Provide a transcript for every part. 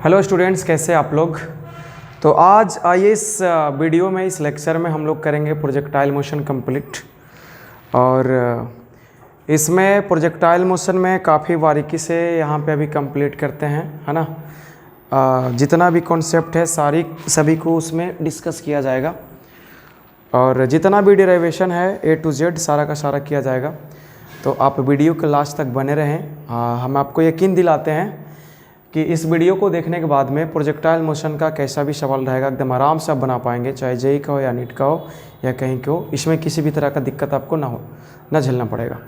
Hello students, कैसे आप लोग। तो आज आइए इस वीडियो में, इस लेक्चर में हम लोग करेंगे प्रोजेक्टाइल मोशन कंप्लीट। और इसमें प्रोजेक्टाइल मोशन में काफ़ी बारीकी से यहाँ पे अभी कंप्लीट करते हैं, है ना। जितना भी कॉन्सेप्ट है सभी को उसमें डिस्कस किया जाएगा और जितना भी डेरिवेशन है A to Z सारा का सारा किया जाएगा। तो आप वीडियो के लास्ट तक बने रहें। हम आपको यकीन दिलाते हैं कि इस वीडियो को देखने के बाद में प्रोजेक्टाइल मोशन का कैसा भी सवाल रहेगा एकदम आराम से आप बना पाएंगे, चाहे जेई का हो या नीट का हो या कहीं का हो। इसमें किसी भी तरह का दिक्कत आपको ना झेलना पड़ेगा।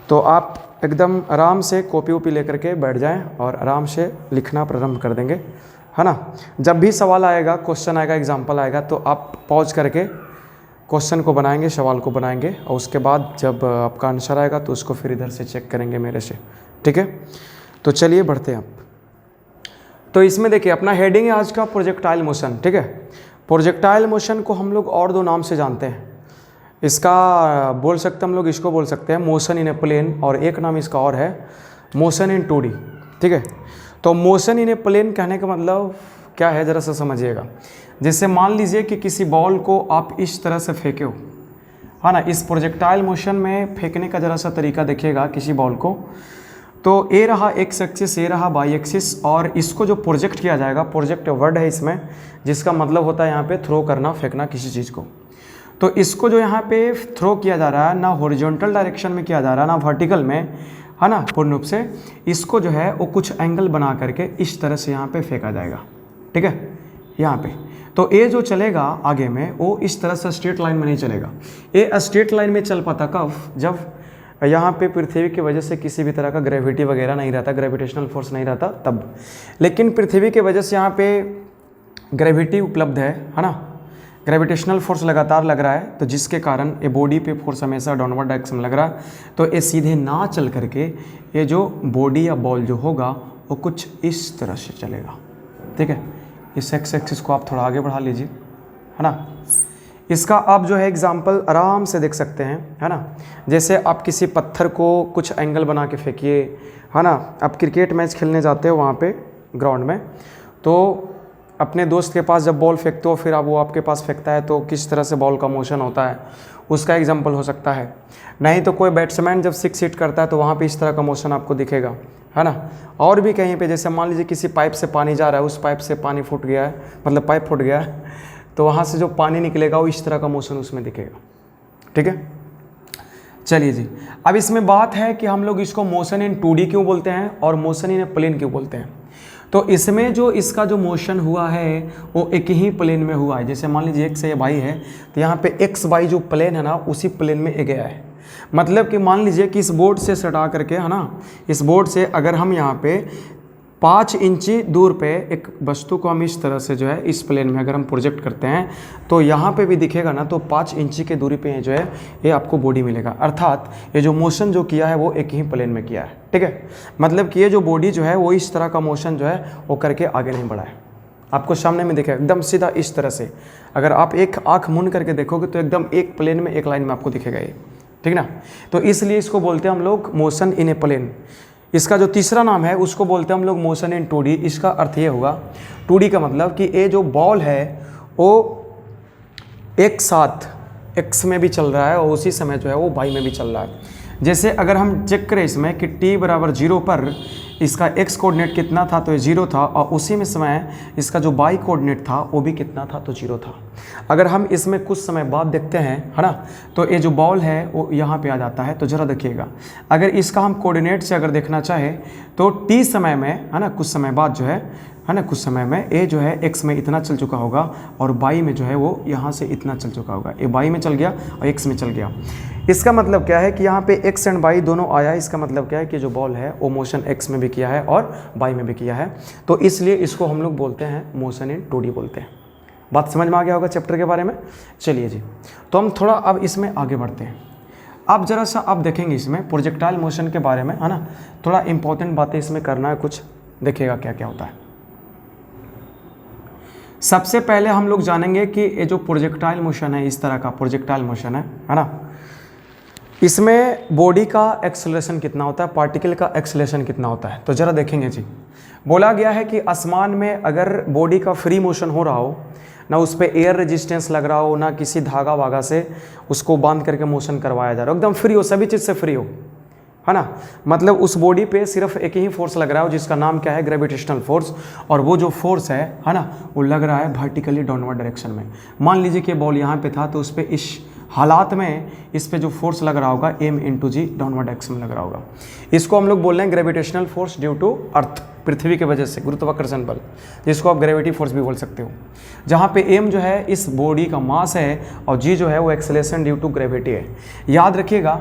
तो आप एकदम आराम से कॉपी वॉपी लेकर के बैठ जाएं और आराम से लिखना प्रारंभ कर देंगे, है ना। जब भी सवाल आएगा, क्वेश्चन आएगा, एग्जाम्पल आएगा, तो आप पॉज करके क्वेश्चन को बनाएंगे, सवाल को बनाएंगे और उसके बाद जब आपका आंसर आएगा तो उसको फिर इधर से चेक करेंगे मेरे से, ठीक है। तो चलिए बढ़ते हैं आप। तो इसमें देखिए अपना हेडिंग है आज का प्रोजेक्टाइल मोशन, ठीक है। प्रोजेक्टाइल मोशन को हम लोग और दो नाम से जानते हैं। इसका बोल सकते हम लोग, इसको बोल सकते हैं मोशन इन ए प्लेन, और एक नाम इसका और है मोशन इन 2D, ठीक है। तो मोशन इन ए प्लेन कहने का मतलब क्या है, ज़रा सा समझिएगा। जैसे मान लीजिए कि किसी बॉल को आप इस तरह से फेंके हो, है ना। इस प्रोजेक्टाइल मोशन में फेंकने का ज़रा सा तरीका देखिएगा किसी बॉल को। तो ए रहा एक्स एक्सिस, ए रहा वाई एक्सिस, और इसको जो प्रोजेक्ट किया जाएगा, प्रोजेक्ट वर्ड है इसमें, जिसका मतलब होता है यहाँ पे थ्रो करना, फेंकना किसी चीज़ को। तो इसको जो यहाँ पे थ्रो किया जा रहा है, ना हॉरिजॉन्टल डायरेक्शन में किया जा रहा है ना वर्टिकल में, है ना। पूर्ण रूप से इसको जो है वो कुछ एंगल बना करके इस तरह से यहाँ पे फेंका जाएगा, ठीक है, यहाँ पे। तो ए जो चलेगा आगे में वो इस तरह से स्ट्रेट लाइन में नहीं चलेगा। ए स्ट्रेट लाइन में चल पाता कब, जब यहाँ पे पृथ्वी की वजह से किसी भी तरह का ग्रेविटी वगैरह नहीं रहता, ग्रेविटेशनल फोर्स नहीं रहता तब। लेकिन पृथ्वी की वजह से यहाँ पे ग्रेविटी उपलब्ध है ना। ग्रेविटेशनल फोर्स लगातार लग रहा है, तो जिसके कारण ये बॉडी पे फोर्स हमेशा डाउनवर्ड डायरेक्शन में लग रहा है। तो ये सीधे ना चल करके ये जो बॉडी या बॉल जो होगा वो कुछ इस तरह से चलेगा, ठीक है। इस एक्स एक्सिस को आप थोड़ा आगे बढ़ा लीजिए, है ना। इसका आप जो है एग्जाम्पल आराम से देख सकते हैं, है ना। जैसे आप किसी पत्थर को कुछ एंगल बना के फेंकिए, है ना। आप क्रिकेट मैच खेलने जाते हो वहाँ पे ग्राउंड में, तो अपने दोस्त के पास जब बॉल फेंकते हो, फिर अब वो आपके पास फेंकता है, तो किस तरह से बॉल का मोशन होता है उसका एग्जाम्पल हो सकता है। नहीं तो कोई बैट्समैन जब 6 हिट करता है तो वहाँ पे इस तरह का मोशन आपको दिखेगा, है ना। और भी कहीं पे, जैसे मान लीजिए किसी पाइप से पानी जा रहा है, उस पाइप से पानी फूट गया है, मतलब पाइप फूट गया है, तो वहाँ से जो पानी निकलेगा वो इस तरह का मोशन उसमें दिखेगा, ठीक है। चलिए जी, अब इसमें बात है कि हम लोग इसको मोशन इन 2D क्यों बोलते हैं और मोशन इन ए प्लेन क्यों बोलते हैं। तो इसमें जो इसका जो मोशन हुआ है वो एक ही प्लेन में हुआ है। जैसे मान लीजिए एक्स या वाई है, तो यहाँ पे एक्स वाई जो प्लेन है ना, उसी प्लेन में ए गया है। मतलब कि मान लीजिए कि इस बोर्ड से सटा करके, है ना, इस बोर्ड से अगर हम यहाँ पे 5 इंची दूर पे एक वस्तु को हम इस तरह से जो है इस प्लेन में अगर हम प्रोजेक्ट करते हैं, तो यहाँ पे भी दिखेगा ना, तो 5 इंची के दूरी पे जो है ये आपको बॉडी मिलेगा। अर्थात ये जो मोशन जो किया है वो एक ही प्लेन में किया है, ठीक है। मतलब कि ये जो बॉडी जो है वो इस तरह का मोशन जो है वो करके आगे नहीं बढ़ा है। आपको सामने में दिखेगा एकदम सीधा इस तरह से। अगर आप एक आँख मूंद करके देखोगे तो एकदम एक प्लेन में एक लाइन में आपको दिखेगा ये, ठीक ना। तो इसलिए इसको बोलते हैं हम लोग मोशन इन ए प्लेन। इसका जो तीसरा नाम है उसको बोलते हैं हम लोग मोशन इन 2D। इसका अर्थ ये होगा, 2D का मतलब कि ये जो बॉल है वो एक साथ एक्स में भी चल रहा है और उसी समय जो है वो वाई में भी चल रहा है। जैसे अगर हम चेक करें इसमें कि t बराबर 0 पर इसका x कोऑर्डिनेट कितना था, तो ये 0 था, और उसी में समय इसका जो y कोऑर्डिनेट था वो भी कितना था, तो 0 था। अगर हम इसमें कुछ समय बाद देखते हैं, है ना, तो ये जो बॉल है वो यहाँ पे आ जाता है। तो ज़रा देखिएगा, अगर इसका हम कोऑर्डिनेट से अगर देखना चाहे तो t समय में, है ना, कुछ समय बाद जो है ना, कुछ समय में ए जो है x में इतना चल चुका होगा और y में जो है वो यहाँ से इतना चल चुका होगा। ये y में चल गया और x में चल गया। इसका मतलब क्या है कि यहाँ पे x एंड y दोनों आया। इसका मतलब क्या है कि जो बॉल है वो मोशन x में भी किया है और y में भी किया है। तो इसलिए इसको हम लोग बोलते हैं मोशन इन 2D बोलते हैं। बात समझ में आ गया होगा चैप्टर के बारे में। चलिए जी, तो हम थोड़ा अब इसमें आगे बढ़ते हैं। अब ज़रा सा आप देखेंगे इसमें प्रोजेक्टाइल मोशन के बारे में, है ना, थोड़ा इंपॉर्टेंट बातें इसमें करना है कुछ, देखिएगा क्या क्या होता है। सबसे पहले हम लोग जानेंगे कि ये जो प्रोजेक्टाइल मोशन है, इस तरह का प्रोजेक्टाइल मोशन है ना, इसमें बॉडी का एक्सेलरेशन कितना होता है, पार्टिकल का एक्सेलरेशन कितना होता है, तो ज़रा देखेंगे जी। बोला गया है कि आसमान में अगर बॉडी का फ्री मोशन हो रहा हो, ना उस पर एयर रेजिस्टेंस लग रहा हो, ना किसी धागा वागा से उसको बांध करके मोशन करवाया जा रहा हो, एकदम फ्री हो, सभी चीज़ से फ्री हो, है ना, मतलब उस बॉडी पे सिर्फ एक ही फोर्स लग रहा है जिसका नाम क्या है, ग्रेविटेशनल फोर्स। और वो जो फोर्स है ना, वो लग रहा है वर्टिकली डाउनवर्ड डायरेक्शन में। मान लीजिए कि बॉल यहाँ पे था, तो उस पर इस हालात में इस पे जो फोर्स लग रहा होगा m इंटू जी डाउनवर्ड डायरेक्शन में लग रहा होगा। इसको हम लोग बोल रहे हैं gravitational force due to earth, पृथ्वी की वजह से गुरुत्वाकर्षण बल, जिसको आप ग्रेविटी फोर्स भी बोल सकते हो। जहाँ पे m जो है इस बॉडी का मास है और g जो है वो एक्सेलरेशन ड्यू टू ग्रेविटी है। याद रखिएगा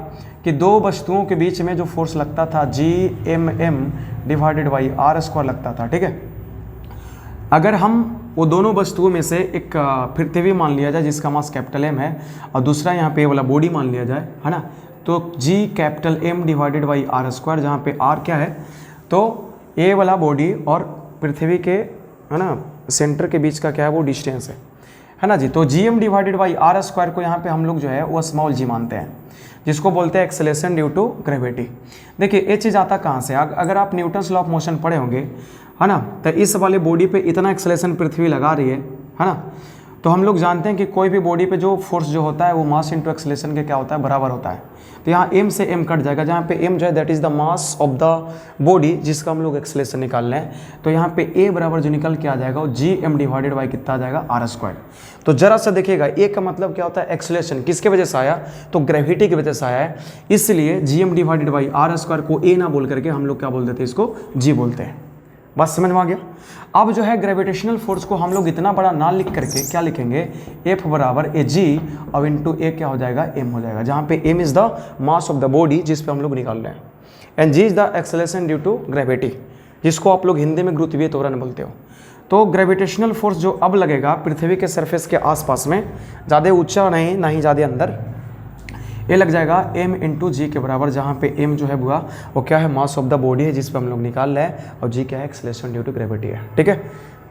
कि दो वस्तुओं के बीच में जो फोर्स लगता था Gmm डिवाइडेड बाई r² लगता था, ठीक है। अगर हम वो दोनों वस्तुओं में से एक पृथ्वी मान लिया जाए जिसका मास कैपिटल M है, और दूसरा यहाँ पे वाला बॉडी मान लिया जाए, है ना, तो G capital M divided by r², जहाँ पे r क्या है, तो ए वाला बॉडी और पृथ्वी के, है ना, सेंटर के बीच का क्या है, वो डिस्टेंस है ना जी। तो Gm डिवाइडेड बाई r² को यहाँ पे हम लोग जो है वो स्मॉल g मानते हैं, जिसको बोलते हैं एक्सेलरेशन ड्यू टू ग्रेविटी। देखिए ये चीज़ आता कहाँ से, अगर आप न्यूटन्स लॉ ऑफ मोशन पढ़े होंगे, है ना, तो इस वाले बॉडी पे इतना एक्सेलरेशन पृथ्वी लगा रही है ना, तो हम लोग जानते हैं कि कोई भी बॉडी पे जो फोर्स जो होता है वो मास इंटू एक्सेलरेशन के क्या होता है, बराबर होता है। तो यहाँ m से m कट जाएगा, जहाँ पे m जो है that is the mass of the body जिसका हम लोग एक्सेलरेशन निकाल रहे हैं। तो यहाँ पे a बराबर जो निकल के आ जाएगा वो Gm डिवाइडेड बाई कितना आ जाएगा, r²। तो जरा सा देखिएगा a का मतलब क्या होता है, एक्सेलरेशन, किसके वजह से आया, तो ग्रेविटी की वजह से आया है, इसलिए Gm डिवाइडेड बाई r² को a ना बोल करके हम लोग क्या बोल देते हैं, इसको g बोलते हैं। बस समझ में आ गया। अब जो है ग्रेविटेशनल फोर्स को हम लोग इतना बड़ा ना लिख करके क्या लिखेंगे, F बराबर ए जी और इंटू ए क्या हो जाएगा, m हो जाएगा, जहाँ पे m is the mass of the body जिस पे हम लोग निकाल रहे हैं, and g is the acceleration due to gravity, जिसको आप लोग हिंदी में गुरुत्वीय त्वरण बोलते हो। तो ग्रेविटेशनल फोर्स जो अब लगेगा पृथ्वी के सरफेस के आसपास में, ज़्यादा ऊंचा नहीं, ना ही ज़्यादा अंदर, ये लग जाएगा m इंटू जी के बराबर, जहाँ पे m जो है बुआ वो क्या है, मास ऑफ द बॉडी है जिस पे हम लोग निकाल रहे हैं, और g क्या है, एक्सेलरेशन ड्यू टू ग्रेविटी है, ठीक है।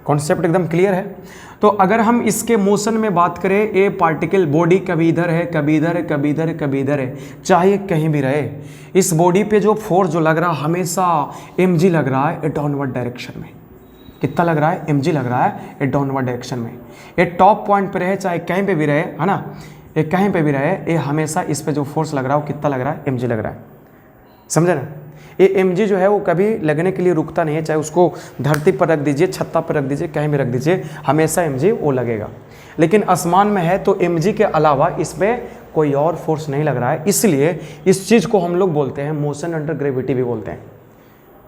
कॉन्सेप्ट एकदम क्लियर है। तो अगर हम इसके मोशन में बात करें, ए पार्टिकल बॉडी कभी इधर है, कभी इधर है, कभी इधर है, कभी इधर है, चाहे कहीं भी रहे, इस बॉडी पे जो फोर्स जो लग रहा है हमेशा mg लग रहा है ए डाउनवर्ड डायरेक्शन में। कितना लग रहा है, mg लग रहा है ए डाउनवर्ड डायरेक्शन में। ये टॉप पॉइंट पे रहे, चाहे कहीं पे भी रहे, है ना, ये कहीं पे भी रहे, ये हमेशा इस पे जो फोर्स लग रहा है वो कितना लग रहा है, mg लग रहा है, समझे ना। ये mg जो है वो कभी लगने के लिए रुकता नहीं है, चाहे उसको धरती पर रख दीजिए, छत्ता पर रख दीजिए, कहीं भी रख दीजिए, हमेशा mg वो लगेगा। लेकिन आसमान में है तो mg के अलावा इस पर कोई और फोर्स नहीं लग रहा है, इसलिए इस चीज़ को हम लोग बोलते हैं मोशन अंडर ग्रेविटी भी बोलते हैं।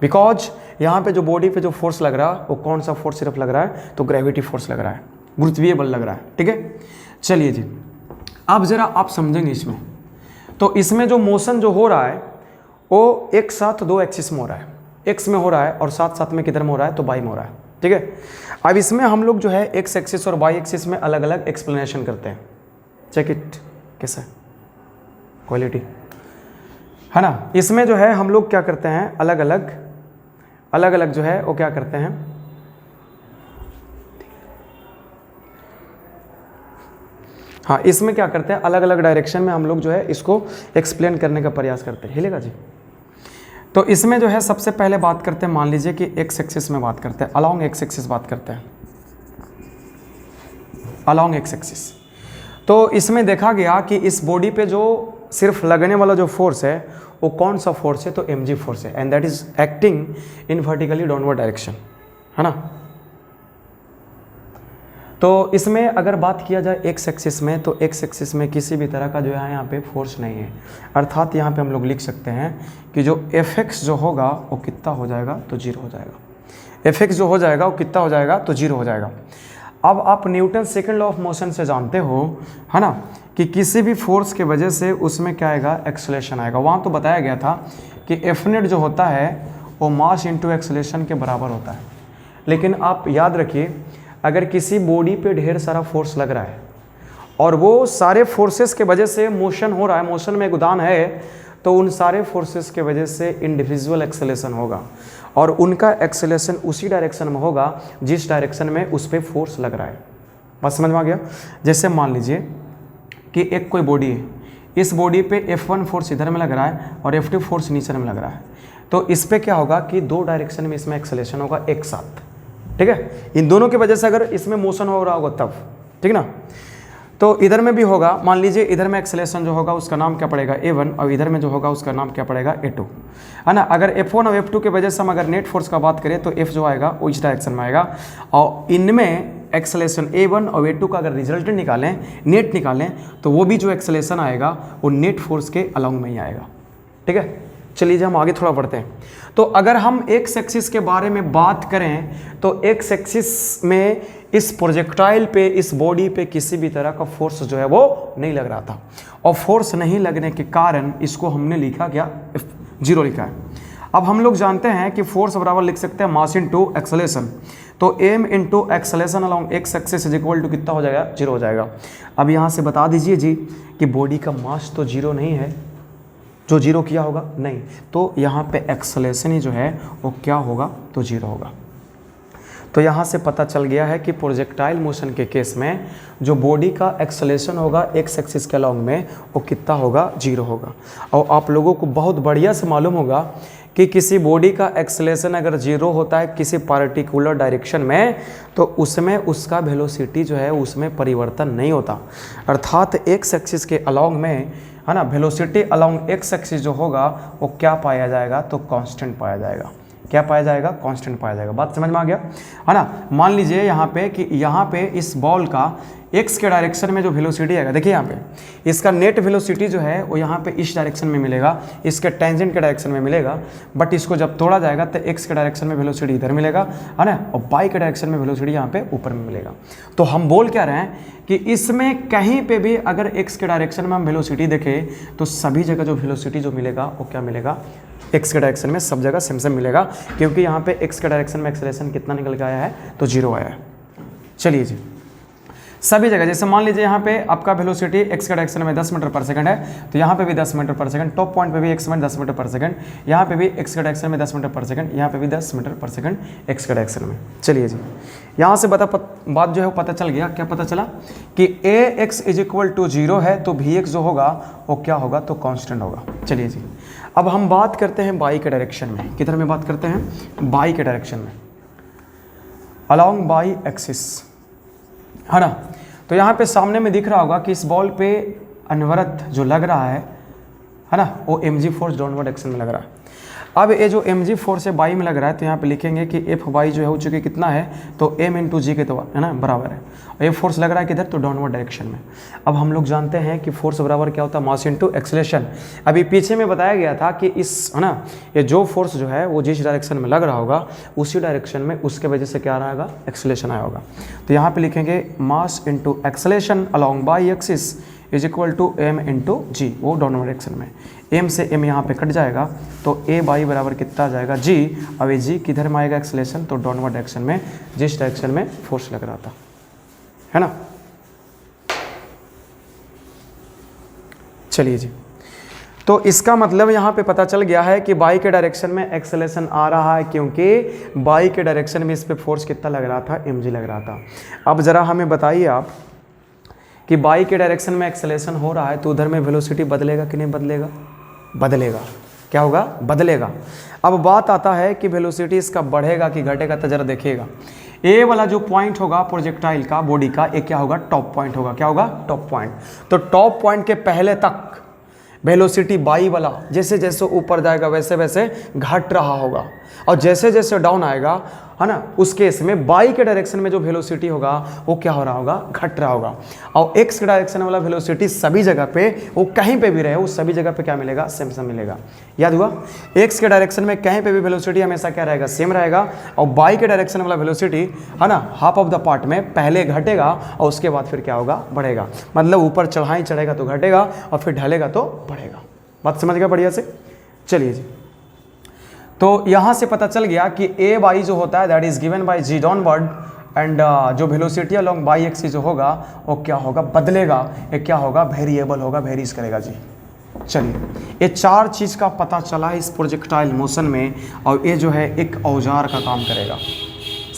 बिकॉज यहाँ पे जो बॉडी पे जो फोर्स लग रहा है वो कौन सा फोर्स सिर्फ लग रहा है, तो ग्रेविटी फोर्स लग रहा है, गुरुत्वीय बल लग रहा है, ठीक है। चलिए जी, अब ज़रा आप समझेंगे इसमें, तो इसमें जो मोशन जो हो रहा है वो एक साथ दो एक्सिस में हो रहा है, एक्स में हो रहा है और साथ साथ में किधर में हो रहा है, तो वाई में हो रहा है, ठीक है। अब इसमें हम लोग जो है एक्स एक्सिस और वाई एक्सिस में अलग अलग एक्सप्लेनेशन करते हैं। चेक इट, कैसा है क्वालिटी, है ना। इसमें जो है हम लोग क्या करते हैं, अलग अलग जो है वो क्या करते हैं, हाँ, इसमें क्या करते हैं, अलग अलग डायरेक्शन में हम लोग जो है इसको एक्सप्लेन करने का प्रयास करते हैं। हिलेगा जी। तो इसमें जो है सबसे पहले बात करते हैं, मान लीजिए कि एक्स एक्सिस में बात करते हैं, अलोंग एक्स एक्सिस बात करते हैं, अलोंग एक्स एक्सिस। तो इसमें देखा गया कि इस बॉडी पे जो सिर्फ लगने वाला जो फोर्स है वो कौन सा फोर्स है, तो mg फोर्स है, and that is acting in vertically downward direction, है ना। तो इसमें अगर बात किया जाए एक्स एक्सिस में, तो एक्स एक्सिस में किसी भी तरह का जो है यहाँ पे फोर्स नहीं है, अर्थात यहाँ पे हम लोग लिख सकते हैं कि जो fx जो होगा वो कितना हो जाएगा, तो 0 हो जाएगा। fx जो हो जाएगा वो कितना हो जाएगा, तो 0 हो जाएगा। अब आप Newton second law of motion से जानते हो, है ना, कि किसी भी फोर्स के वजह से उसमें क्या आएगा, एक्सेलरेशन आएगा। वहाँ तो बताया गया था कि एफ नेट जो होता है वो मास इंटू एक्सेलरेशन के बराबर होता है। लेकिन आप याद रखिए, अगर किसी बॉडी पे ढेर सारा फोर्स लग रहा है और वो सारे फोर्सेस के वजह से मोशन हो रहा है, मोशन में एक उड़ान है, तो उन सारे फोर्सेस के वजह से इंडिविजुअल एक्सेलरेशन होगा और उनका एक्सेलरेशन उसी डायरेक्शन में होगा जिस डायरेक्शन में उस पर फोर्स लग रहा है। बात समझ में आ गया। जैसे मान लीजिए कि एक कोई बॉडी है, इस बॉडी पे F1 फोर्स इधर में लग रहा है और F2 फोर्स नीचे में लग रहा है, तो इस पे क्या होगा कि दो डायरेक्शन में इसमें एक्सेलेरेशन होगा एक साथ, ठीक है। इन दोनों की वजह से अगर इसमें मोशन हो रहा होगा तब, ठीक ना। तो इधर में भी होगा, मान लीजिए इधर में एक्सेलेरेशन जो होगा उसका नाम क्या पड़ेगा A1 और इधर में जो होगा उसका नाम क्या पड़ेगा A2, है ना। अगर F1 और F2 की वजह से हम अगर नेट फोर्स का बात करें तो F जो आएगा वो इस डायरेक्शन में आएगा, और इनमें एक्सेलेरेशन A1 और A2 का अगर रिजल्टेंट निकालें, नेट निकालें, तो वो भी जो एक्सेलेरेशन आएगा वो नेट फोर्स के अलॉन्ग में ही आएगा, ठीक है। चलिए हम आगे थोड़ा बढ़ते हैं। तो अगर हम एक्स एक्सिस के बारे में बात करें तो एक्स एक्सिस में इस प्रोजेक्टाइल पे, इस बॉडी पे किसी भी तरह का फोर्स जो है वो नहीं लग रहा था, और फोर्स नहीं लगने के कारण इसको हमने लिखा क्या, 0 लिखा है। अब हम लोग जानते हैं कि फोर्स बराबर लिख सकते हैं मास इनटू एक्सेलेरेशन, तो m into acceleration along x axis is equal to कितना हो जाएगा, 0 हो जाएगा। अब यहाँ से बता दीजिए जी कि बॉडी का मास तो 0 नहीं है, जो 0 किया होगा नहीं, तो यहाँ पे एक्सेलेरेशन ही जो है वो क्या होगा, तो 0 होगा। तो यहाँ से पता चल गया है कि प्रोजेक्टाइल मोशन के केस में जो बॉडी का एक्सेलेरेशन होगा एक्स एक्सिस के अलॉन्ग में वो कितना होगा, 0 होगा। और आप लोगों को बहुत बढ़िया से मालूम होगा कि किसी बॉडी का एक्सेलेरेशन अगर 0 होता है किसी पार्टिकुलर डायरेक्शन में, तो उसमें उसका वेलोसिटी जो है उसमें परिवर्तन नहीं होता, अर्थात एक्स एक्सिस के अलॉन्ग में, है ना, वेलोसिटी अलॉन्ग एक्स एक्सिस जो होगा वो क्या पाया जाएगा, तो कांस्टेंट पाया जाएगा। क्या पाया जाएगा, कांस्टेंट पाया जाएगा। बात समझ में आ गया, है ना। मान लीजिए यहाँ पे कि यहाँ पे इस बॉल का एक्स के डायरेक्शन में जो वेलोसिटी आएगा, देखिए यहाँ पे इसका नेट वेलोसिटी जो है वो यहाँ पे इस डायरेक्शन में मिलेगा, इसके टेंजेंट के डायरेक्शन में मिलेगा, बट इसको जब तोड़ा जाएगा तो एक्स के डायरेक्शन में वेलोसिटी इधर मिलेगा, है ना, और वाई के डायरेक्शन में वेलोसिटी यहाँ पे ऊपर में मिलेगा। तो हम बोल क्या रहे हैं कि इसमें कहीं पे भी अगर एक्स के डायरेक्शन में हम वेलोसिटी देखें तो सभी जगह जो वेलोसिटी जो मिलेगा वो क्या मिलेगा, एक्स के डायरेक्शन में सब जगह सेम सेम मिलेगा, क्योंकि यहाँ पे एक्स के डायरेक्शन में एक्सेलेरेशन कितना निकल के आया है, तो 0 आया है। चलिए जी, सभी जगह जैसे मान लीजिए यहाँ पे आपका वेलोसिटी एक्स के डायरेक्शन में 10 मीटर पर सेकंड है, तो यहाँ पे भी 10 मीटर पर सेकंड, टॉप पॉइंट पे भी एक्स में 10 मीटर पर सेकंड, यहाँ पे भी एक्स के डायरेक्शन में 10 मीटर पर सेकंड, यहाँ पे भी 10 मीटर पर सेकंड एक्स के डायरेक्शन में। चलिए जी, यहाँ से बात जो है वो पता चल गया, क्या पता चला कि ए एक्स इज इक्वल टू 0 है, तो भी एक्स जो होगा वो क्या होगा, तो कॉन्स्टेंट होगा। चलिए जी, अब हम बात करते हैं बाई के डायरेक्शन में। किधर में बात करते हैं, बाई के डायरेक्शन में, अलॉन्ग बाई एक्सिस, है ना। तो यहाँ पे सामने में दिख रहा होगा कि इस बॉल पे अनवरत जो लग रहा है ना, वो mg फोर्स डाउनवर्ड एक्शन में लग रहा है। अब ये जो mg फोर्स है बाई में लग रहा है, तो यहाँ पे लिखेंगे कि एफ बाई जो है हो चुके कितना है, तो m इंटू जी के, तो है ना बराबर है, और ये फोर्स लग रहा है किधर, तो डाउनवर्ड डायरेक्शन में। अब हम लोग जानते हैं कि फोर्स बराबर क्या होता है, मास इंटू एक्सेलेरेशन। अभी पीछे में बताया गया था कि इस, है ना, ये जो फोर्स जो है वो जिस डायरेक्शन में लग रहा होगा उसी डायरेक्शन में उसके वजह से क्या रहेगा, एक्सेलेरेशन आया होगा। तो यहाँ पे लिखेंगे mass into acceleration along y axis is equal to m into g, वो डाउनवर्ड डायरेक्शन में। एम से एम यहाँ पे कट जाएगा, तो ए बाई बराबर कितना आ जाएगा, जी। अब ये जी किधर में आएगा, एक्सेलेरेशन, तो डाउनवर्ड डायरेक्शन में, जिस डायरेक्शन में फोर्स लग रहा था, है ना। चलिए जी, तो इसका मतलब यहाँ पे पता चल गया है कि बाई के डायरेक्शन में एक्सेलेरेशन आ रहा है, क्योंकि बाई के डायरेक्शन में इस पे फोर्स कितना लग रहा था, mg लग रहा था। अब ज़रा हमें बताइए आप कि बाई के डायरेक्शन में एक्सेलेरेशन हो रहा है, तो उधर में वेलोसिटी बदलेगा कि नहीं बदलेगा, बदलेगा। क्या होगा, बदलेगा। अब बात आता है कि वेलोसिटी इसका बढ़ेगा कि घटेगा, तो जरा देखिएगा। ए वाला जो पॉइंट होगा प्रोजेक्टाइल का, बॉडी का, एक क्या होगा, टॉप पॉइंट होगा। क्या होगा, टॉप पॉइंट। तो टॉप पॉइंट के पहले तक वेलोसिटी बाई वाला जैसे जैसे ऊपर जाएगा वैसे वैसे घट रहा होगा, और जैसे जैसे डाउन आएगा, है ना, उस केस में बाई के डायरेक्शन में जो वेलोसिटी होगा वो क्या हो रहा होगा, घट रहा होगा। और एक्स के डायरेक्शन वाला वेलोसिटी सभी जगह पे, वो कहीं पे भी रहे, वो सभी जगह पे क्या मिलेगा, सेम सेम मिलेगा। याद हुआ, एक्स के डायरेक्शन में कहीं पे भी वेलोसिटी हमेशा क्या रहेगा, सेम रहेगा, और बाई के डायरेक्शन वाला वेलोसिटी, है ना, हाफ ऑफ द पार्ट में पहले घटेगा और उसके बाद फिर क्या होगा, बढ़ेगा। मतलब ऊपर चढ़ाई चढ़ेगा तो घटेगा और फिर ढलेगा तो बढ़ेगा। बात समझ गया बढ़िया से। चलिए जी, तो यहाँ से पता चल गया कि ए बाई जो होता है that is given by g downward, and जो वेलोसिटी अलोंग बाई एक्सिस जो होगा वो क्या होगा, बदलेगा। ये क्या होगा, वेरिएबल होगा, वेरीज करेगा जी। चलिए, ये चार चीज़ का पता चला है इस प्रोजेक्टाइल मोशन में, और ये जो है एक औजार का काम करेगा,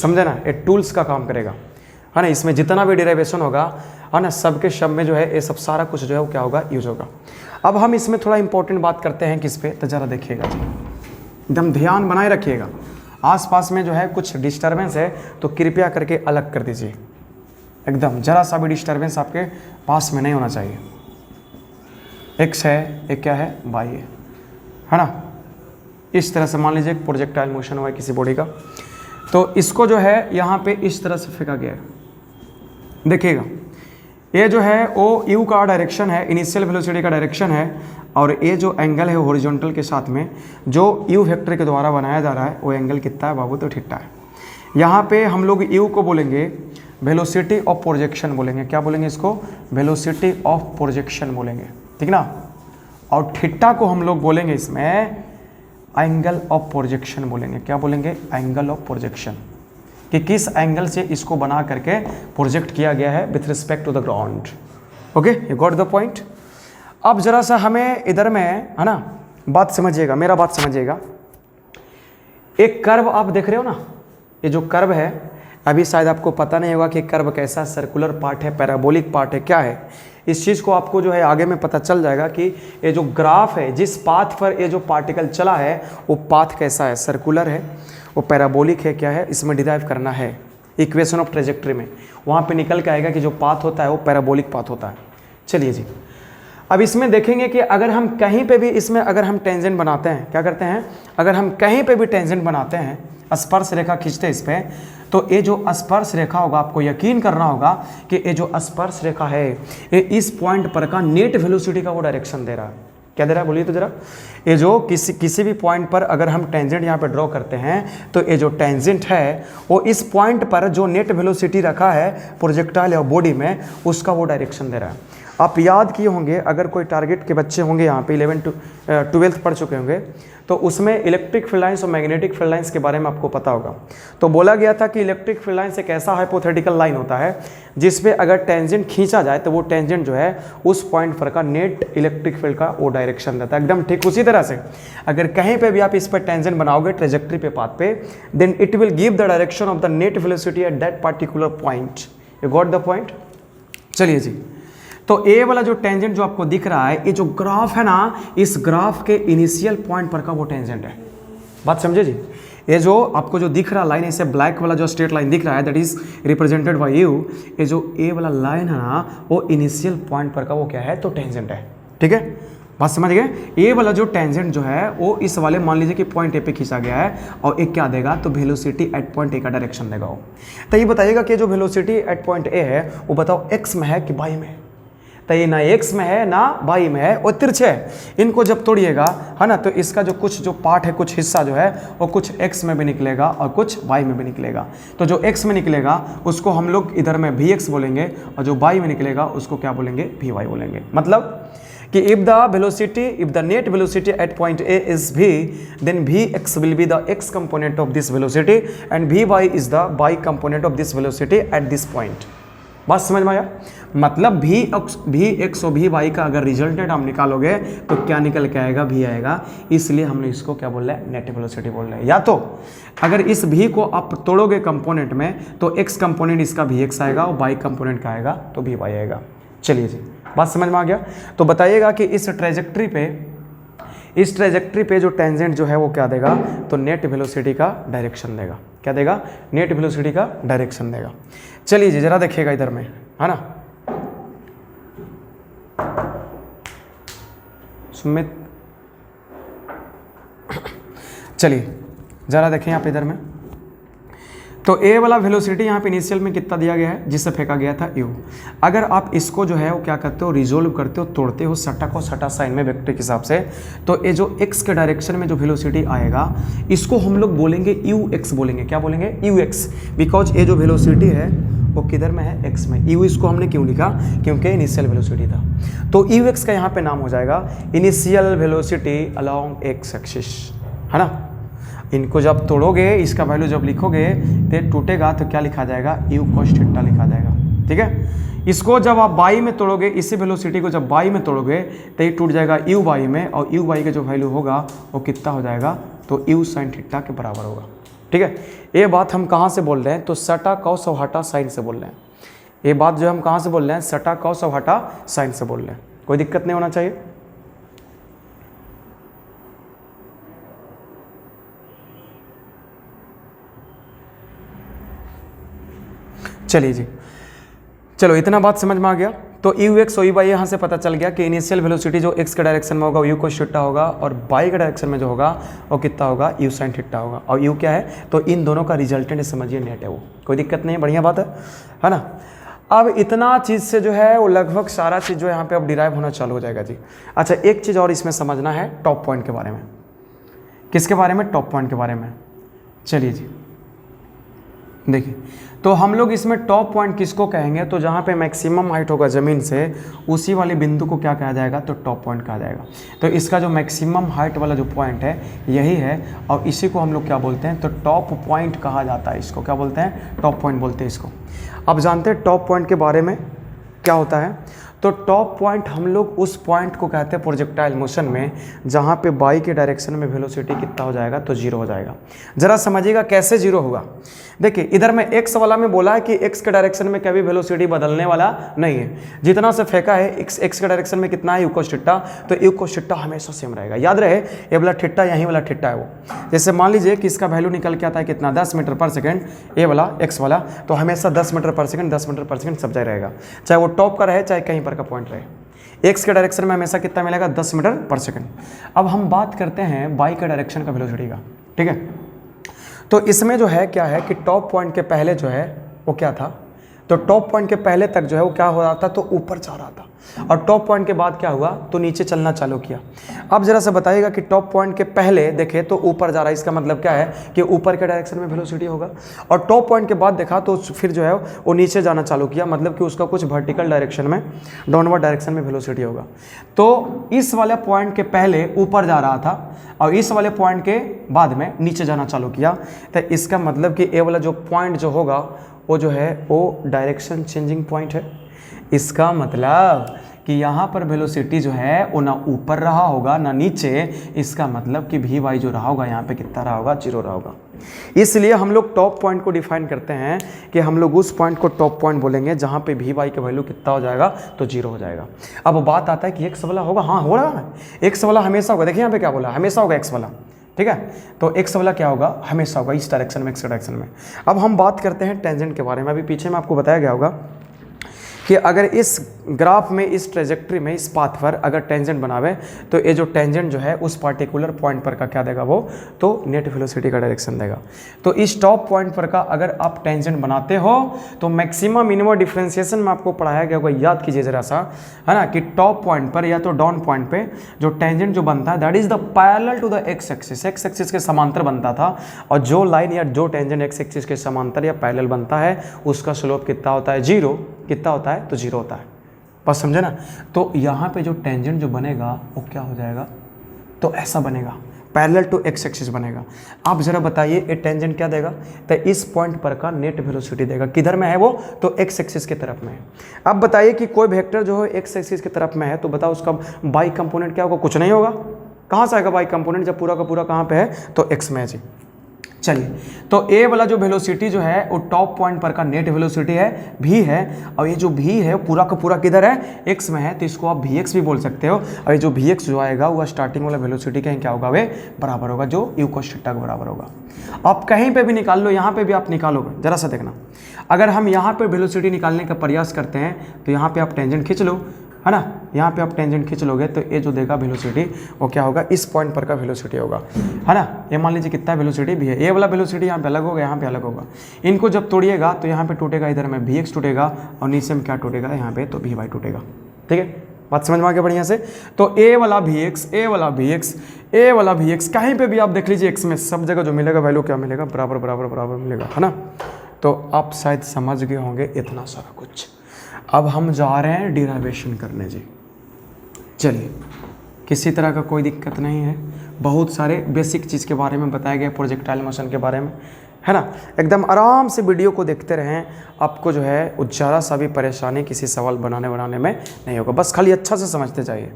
समझे ना, ये टूल्स का काम करेगा, है ना। इसमें जितना भी डेरिवेशन होगा, है ना, सब के शब में जो है ये सब सारा कुछ जो है वो क्या होगा, यूज होगा। अब हम इसमें थोड़ा इंपॉर्टेंट बात करते हैं किस पे, तो ज़रा देखिएगा जी, एकदम ध्यान बनाए रखिएगा। आसपास में जो है कुछ डिस्टर्बेंस है तो कृपया करके अलग कर दीजिए, एकदम जरा सा भी डिस्टर्बेंस आपके पास में नहीं होना चाहिए। एक्स है, एक क्या है, वाई है ना। इस तरह से मान लीजिए एक प्रोजेक्टाइल मोशन हुआ है किसी बॉडी का, तो इसको जो है यहाँ पे इस तरह से फेंका गया है। देखिएगा ये जो है वो यू का डायरेक्शन है, इनिशियल वेलोसिटी का डायरेक्शन है, और ये जो एंगल है हॉरिजॉन्टल के साथ में जो यू वेक्टर के द्वारा बनाया जा रहा है वो एंगल कितना है बाबू, तो थीटा है। यहाँ पे हम लोग यू को बोलेंगे वेलोसिटी ऑफ प्रोजेक्शन बोलेंगे, क्या बोलेंगे इसको, वेलोसिटी ऑफ प्रोजेक्शन बोलेंगे, ठीक ना। और थीटा को हम लोग बोलेंगे इसमें एंगल ऑफ प्रोजेक्शन बोलेंगे, क्या बोलेंगे, एंगल ऑफ प्रोजेक्शन, कि किस एंगल से इसको बना करके प्रोजेक्ट किया गया है with respect to the ground. Okay, you got the point. अब जरा सा हमें इधर में है ना बात समझिएगा, मेरा बात समझिएगा। एक कर्व आप देख रहे हो ना, ये जो कर्व है, अभी शायद आपको पता नहीं होगा कि कर्व कैसा, सर्कुलर पार्ट है, पैराबोलिक पार्ट है, क्या है। इस चीज़ को आपको जो है आगे में पता चल जाएगा कि ये जो ग्राफ है, जिस पाथ पर ये जो पार्टिकल चला है वो पाथ कैसा है, सर्कुलर है, वो पैराबोलिक है, क्या है, इसमें डिराइव करना है इक्वेशन ऑफ ट्रेजेक्ट्री में। वहाँ पे निकल के आएगा कि जो पाथ होता है वो पैराबोलिक पाथ होता है। चलिए जी, अब इसमें देखेंगे कि अगर हम कहीं पे भी इसमें अगर हम टेंजेंट बनाते हैं, क्या करते हैं, अगर हम कहीं पे भी टेंजेंट बनाते हैं, स्पर्श रेखा खींचते हैं इस पर, तो ये जो स्पर्श रेखा होगा आपको यकीन करना होगा कि ये जो स्पर्श रेखा है ये इस पॉइंट पर का नेट वेलोसिटी का वो डायरेक्शन दे रहा है। क्या दे रहा है बोलिए तो जरा। ये जो किसी भी पॉइंट पर अगर हम टेंजेंट यहाँ पे ड्रॉ करते हैं तो ये जो टेंजेंट है वो इस पॉइंट पर जो नेट वेलोसिटी रखा है प्रोजेक्टाइल या बॉडी में, उसका वो डायरेक्शन दे रहा है। आप याद किए होंगे, अगर कोई टारगेट के बच्चे होंगे यहाँ पे 11 12th पढ़ चुके होंगे, तो उसमें इलेक्ट्रिक फील्ड लाइंस और मैग्नेटिक फील्ड लाइंस के बारे में आपको पता होगा। तो बोला गया था कि इलेक्ट्रिक फील्ड लाइंस एक ऐसा हाइपोथेटिकल लाइन होता है जिस पे अगर टेंजेंट खींचा जाए तो वो टेंजेंट जो है उस पॉइंट पर का नेट इलेक्ट्रिक फील्ड का वो डायरेक्शन देता है, एकदम ठीक उसी तरह से। अगर कहीं पे भी आप इस पर टेंजेंट बनाओगे ट्रेजेक्ट्री पे, पाथ पे, then it will give the direction of the net velocity at that particular point. You got the point. चलिए जी, तो ए वाला जो टेंजेंट जो आपको दिख रहा है, ये जो ग्राफ है ना, इस ग्राफ के इनिशियल पॉइंट पर का वो टेंजेंट है। बात समझे जी। ये जो आपको जो दिख रहा लाइन, इसे ब्लैक वाला जो स्ट्रेट लाइन दिख रहा है, that is represented by you. ये जो ए वाला लाइन है ना, वो इनिशियल पॉइंट पर का वो क्या है, तो टेंजेंट है। ठीक है, बात समझ गए। ये वाला जो टेंजेंट जो है वो इस वाले मान लीजिए कि पॉइंट ए पे खींचा गया है, और एक क्या देगा, तो वेलोसिटी एट पॉइंट ए का डायरेक्शन देगा वो। तो ये बताइएगा कि जो वेलोसिटी एट पॉइंट ए है वो बताओ एक्स में है कि वाई में है। तो ये ना एक्स में है ना वाई में है, और तिरछे है। इनको जब तोड़िएगा है ना, तो इसका जो कुछ जो पार्ट है, कुछ हिस्सा जो है वो कुछ एक्स में भी निकलेगा और कुछ वाई में भी निकलेगा। तो जो एक्स में निकलेगा उसको हम लोग इधर में वी एक्स बोलेंगे, और जो वाई में निकलेगा उसको क्या बोलेंगे, वी वाई बोलेंगे। मतलब कि if the net velocity at point A is v, then vx will be the x component of this velocity and vy is the y component of this velocity at this point। बात समझ में आया। मतलब भी x और भी Y का अगर रिजल्टेंट हम निकालोगे तो क्या निकल के आएगा, भी आएगा। इसलिए हमने इसको क्या बोल रहे हैं, नेट वेलोसिटी बोल रहे हैं। या तो अगर इस भी को आप तोड़ोगे कंपोनेंट में तो एक्स कंपोनेंट इसका भी एक्स आएगा और वाई कंपोनेंट का आएगा तो भी वाई आएगा। चलिए जी, बात समझ में आ गया। तो बताइएगा कि इस ट्रेजेक्ट्री पे जो टेंजेंट जो है वो क्या देगा, तो नेट वेलोसिटी का डायरेक्शन देगा। क्या देगा, नेट वेलोसिटी का डायरेक्शन देगा। चलिए जी, जरा देखिएगा इधर में, है ना सुमित। चलिए जरा देखें यहाँ पे इधर में, तो ए वाला वेलोसिटी यहाँ पे इनिशियल में कितना दिया गया है, जिससे फेंका गया था यू। अगर आप इसको जो है वो क्या करते हो, रिजोल्व करते हो, तोड़ते हो सटा को सटा साइन में वेक्टर के हिसाब से, तो ये जो एक्स के डायरेक्शन में जो वेलोसिटी आएगा इसको हम लोग बोलेंगे यू एक्स बोलेंगे। क्या बोलेंगे, यू एक्स। बिकॉज ये जो वेलोसिटी है वो किधर में है, एक्स में। यू इसको हमने क्यों लिखा, क्योंकि इनिशियल वेलोसिटी था। तो यू एक्स का यहाँ पे नाम हो जाएगा initial velocity along x axis, है ना। इनको जब तोड़ोगे, इसका वैल्यू जब लिखोगे तो टूटेगा तो क्या लिखा जाएगा, यू कॉस थीटा लिखा जाएगा। ठीक है, इसको जब आप बाई में तोड़ोगे, इसी वेलोसिटी को जब बाई में तोड़ोगे तो ये टूट जाएगा यू बाई में, और यू बाई का जो वैल्यू होगा वो कितना हो जाएगा, तो यू साइन थीटा के बराबर होगा। ठीक है, ये बात हम कहाँ से बोल रहे हैं, तो सटा कॉस और हटा साइन से बोल रहे हैं। ये बात जो हम कहाँ से बोल रहे हैं, सटा कॉस और हटा साइन से बोल रहे हैं, कोई दिक्कत नहीं होना चाहिए। चलिए जी, चलो इतना बात समझ में आ गया। तो यू एक्स और यू वाई यहाँ से पता चल गया कि इनिशियल वेलोसिटी जो एक्स के डायरेक्शन में होगा यू कोस थीटा होगा, और वाई के डायरेक्शन में जो होगा वो कितना होगा, यू साइन थीटा होगा। और यू क्या है, तो इन दोनों का रिजल्टेंट समझिए नेट है, वो कोई दिक्कत नहीं है, बढ़िया बात है ना। अब इतना चीज़ से जो है वो लगभग सारा चीज़ जो यहाँ पे अब डिराइव होना चालू हो जाएगा जी। अच्छा, एक चीज़ और इसमें समझना है टॉप पॉइंट के बारे में। किसके बारे में, टॉप पॉइंट के बारे में। चलिए जी देखिए, तो हम लोग इसमें टॉप पॉइंट किसको कहेंगे, तो जहाँ पे मैक्सिमम हाइट होगा ज़मीन से उसी वाले बिंदु को क्या कहा जाएगा, तो टॉप पॉइंट कहा जाएगा। तो इसका जो मैक्सिमम हाइट वाला जो पॉइंट है यही है, और इसी को हम लोग क्या बोलते हैं, तो टॉप पॉइंट कहा जाता है। इसको क्या बोलते हैं, टॉप पॉइंट बोलते हैं इसको। अब जानते हैं टॉप पॉइंट के बारे में क्या होता है। तो टॉप पॉइंट हम लोग उस पॉइंट को कहते हैं प्रोजेक्टाइल मोशन में जहाँ पे बाई के डायरेक्शन में वेलोसिटी कितना हो जाएगा, तो जीरो हो जाएगा। जरा समझिएगा कैसे जीरो होगा। देखिए इधर में एक्स वाला में बोला है कि एक्स के डायरेक्शन में कभी वेलोसिटी बदलने वाला नहीं है, जितना से फेंका है एक्स के डायरेक्शन में कितना है, यू कोस थीटा, तो यू कोस थीटा हमेशा सेम रहेगा। याद रहे ये वाला थीटा यही वाला थीटा है वो। जैसे मान लीजिए कि इसका वैल्यू निकल के आता है कितना, 10 मीटर पर सेकेंड, ये वाला एक्स वाला, तो हमेशा 10 मीटर पर सेकेंड 10 मीटर पर सेकेंड सब जगह रहेगा, चाहे वो टॉप का रहे चाहे कहीं पर का पॉइंट रहे। एक्स के डायरेक्शन में हमेशा कितना मिलेगा, 10 मीटर पर सेकेंड। अब हम बात करते हैं वाई के डायरेक्शन का वेलोसिटी का, ठीक है। तो इसमें जो है क्या है कि टॉप पॉइंट के पहले जो है वो क्या था, तो टॉप पॉइंट के पहले तक जो है वो क्या हो रहा था, तो ऊपर जा रहा था, और टॉप पॉइंट के बाद क्या हुआ, तो नीचे चलना चालू किया। अब जरा सा बताइएगा कि टॉप पॉइंट के पहले देखे तो ऊपर जा रहा है, इसका मतलब क्या है कि ऊपर के डायरेक्शन में वेलोसिटी होगा, और टॉप पॉइंट के बाद देखा तो फिर जो है वो नीचे जाना चालू किया, मतलब कि उसका कुछ वर्टिकल डायरेक्शन में, डाउनवर्ड डायरेक्शन में वेलोसिटी होगा। तो इस वाले पॉइंट के पहले ऊपर जा रहा था और इस वाले पॉइंट के बाद में नीचे जाना चालू किया, तो इसका मतलब कि ए वाला जो पॉइंट जो होगा वो जो है वो डायरेक्शन चेंजिंग पॉइंट है। इसका मतलब कि यहाँ पर वेलोसिटी जो है वो ना ऊपर रहा होगा ना नीचे, इसका मतलब कि वी वाई जो रहा होगा यहाँ पे कितना रहा होगा, जीरो रहा होगा। इसलिए हम लोग टॉप पॉइंट को डिफाइन करते हैं कि हम लोग उस पॉइंट को टॉप पॉइंट बोलेंगे जहाँ पे वी वाई का वैल्यू कितना हो जाएगा, तो जीरो हो जाएगा। अब बात आता है कि एक्स वाला होगा, हाँ हो रहा है, एक्स वाला हमेशा होगा। देखिए यहाँ पे क्या बोला, हमेशा होगा एक्स वाला, ठीक है। तो एक्स वाला क्या होगा, हमेशा होगा इस डायरेक्शन में, एक्स डायरेक्शन में। अब हम बात करते हैं टेंजेंट के बारे में। अभी पीछे में आपको बताया गया होगा कि अगर इस ग्राफ में, इस ट्रेजेक्ट्री में, इस पाथ पर अगर टेंजेंट बनावे तो ये जो टेंजेंट जो है उस पार्टिकुलर पॉइंट पर का क्या देगा, वो तो नेट वेलोसिटी का डायरेक्शन देगा। तो इस टॉप पॉइंट पर का अगर आप टेंजेंट बनाते हो तो मैक्सिमम मिनिमम डिफरेंशिएशन में आपको पढ़ाया गया होगा, याद कीजिए जरा सा, है ना, कि टॉप पॉइंट पर या तो डाउन पॉइंट पे जो टेंजेंट जो बनता है that is the parallel to the x axis, x axis के समांतर बनता था, और जो लाइन या जो टेंजेंट एक्स एक्सिस के समांतर या पैरेलल बनता है उसका स्लोप कितना होता है, जीरो। कितना होता है, तो जीरो होता है। बस समझे ना। तो यहाँ पे जो टेंजेंट जो बनेगा वो क्या हो जाएगा, तो ऐसा बनेगा, पैरेलल टू एक्स एक्सिस बनेगा। आप जरा बताइए ये टेंजेंट क्या देगा, तो इस पॉइंट पर का नेट वेलोसिटी देगा। किधर में है वो, तो एक्स एक्सिस की तरफ में है। अब बताइए कि कोई वेक्टर जो है एक्स एक्सिस की तरफ में है, तो बताओ उसका बाई कंपोनेंट क्या होगा, कुछ नहीं होगा। कहाँ से आएगा बाई कंपोनेंट, जब पूरा का पूरा कहाँ पे है, तो एक्स में है जी। चलिए, तो ए वाला जो वेलोसिटी जो है वो टॉप पॉइंट पर का नेट वेलोसिटी है, भी है, और ये जो भी है पूरा का पूरा किधर है, एक्स में है, तो इसको आप वी एक्स भी बोल सकते हो। और ये जो वी एक्स जो आएगा वो स्टार्टिंग वाला वेलोसिटी कहीं क्या होगा, वे बराबर होगा जो यू कोस थीटा के बराबर होगा। आप कहीं पे भी निकाल लो, यहाँ पे भी आप निकालोगे, जरा सा देखना। अगर हम यहाँ पे वेलोसिटी निकालने का प्रयास करते हैं तो यहाँ पे आप टेंजेंट खींच लो, है ना, यहाँ पे आप टेंजेंट खींच लोगे तो ये जो देगा वेलोसिटी वो क्या होगा, इस पॉइंट पर का वेलोसिटी होगा, है ना। ये मान लीजिए कितना वेलोसिटी भी है, ये वाला वेलोसिटी यहाँ पे अलग होगा, यहाँ पे अलग होगा। इनको जब तोड़िएगा तो यहाँ पे टूटेगा, इधर में वी एक्स टूटेगा और नीचे में क्या टूटेगा, यहाँ पे तो वी वाई टूटेगा। ठीक है, बात समझ में आ गया बढ़िया से। तो ए वाला वी एक्स, ए वाला वी एक्स, ए वाला वी एक्स, कहीं पे भी आप देख लीजिए एक्स में सब जगह जो मिलेगा वैल्यू क्या मिलेगा, बराबर बराबर बराबर मिलेगा, है ना। तो आप शायद समझ गए होंगे इतना सारा कुछ। अब हम जा रहे हैं डिराइवेशन करने जी। चलिए, किसी तरह का कोई दिक्कत नहीं है, बहुत सारे बेसिक चीज़ के बारे में बताया गया, प्रोजेक्टाइल मोशन के बारे में, है ना। एकदम आराम से वीडियो को देखते रहें, आपको जो है ज़रा सा भी परेशानी किसी सवाल बनाने में नहीं होगा, बस खाली अच्छा से समझते जाइए।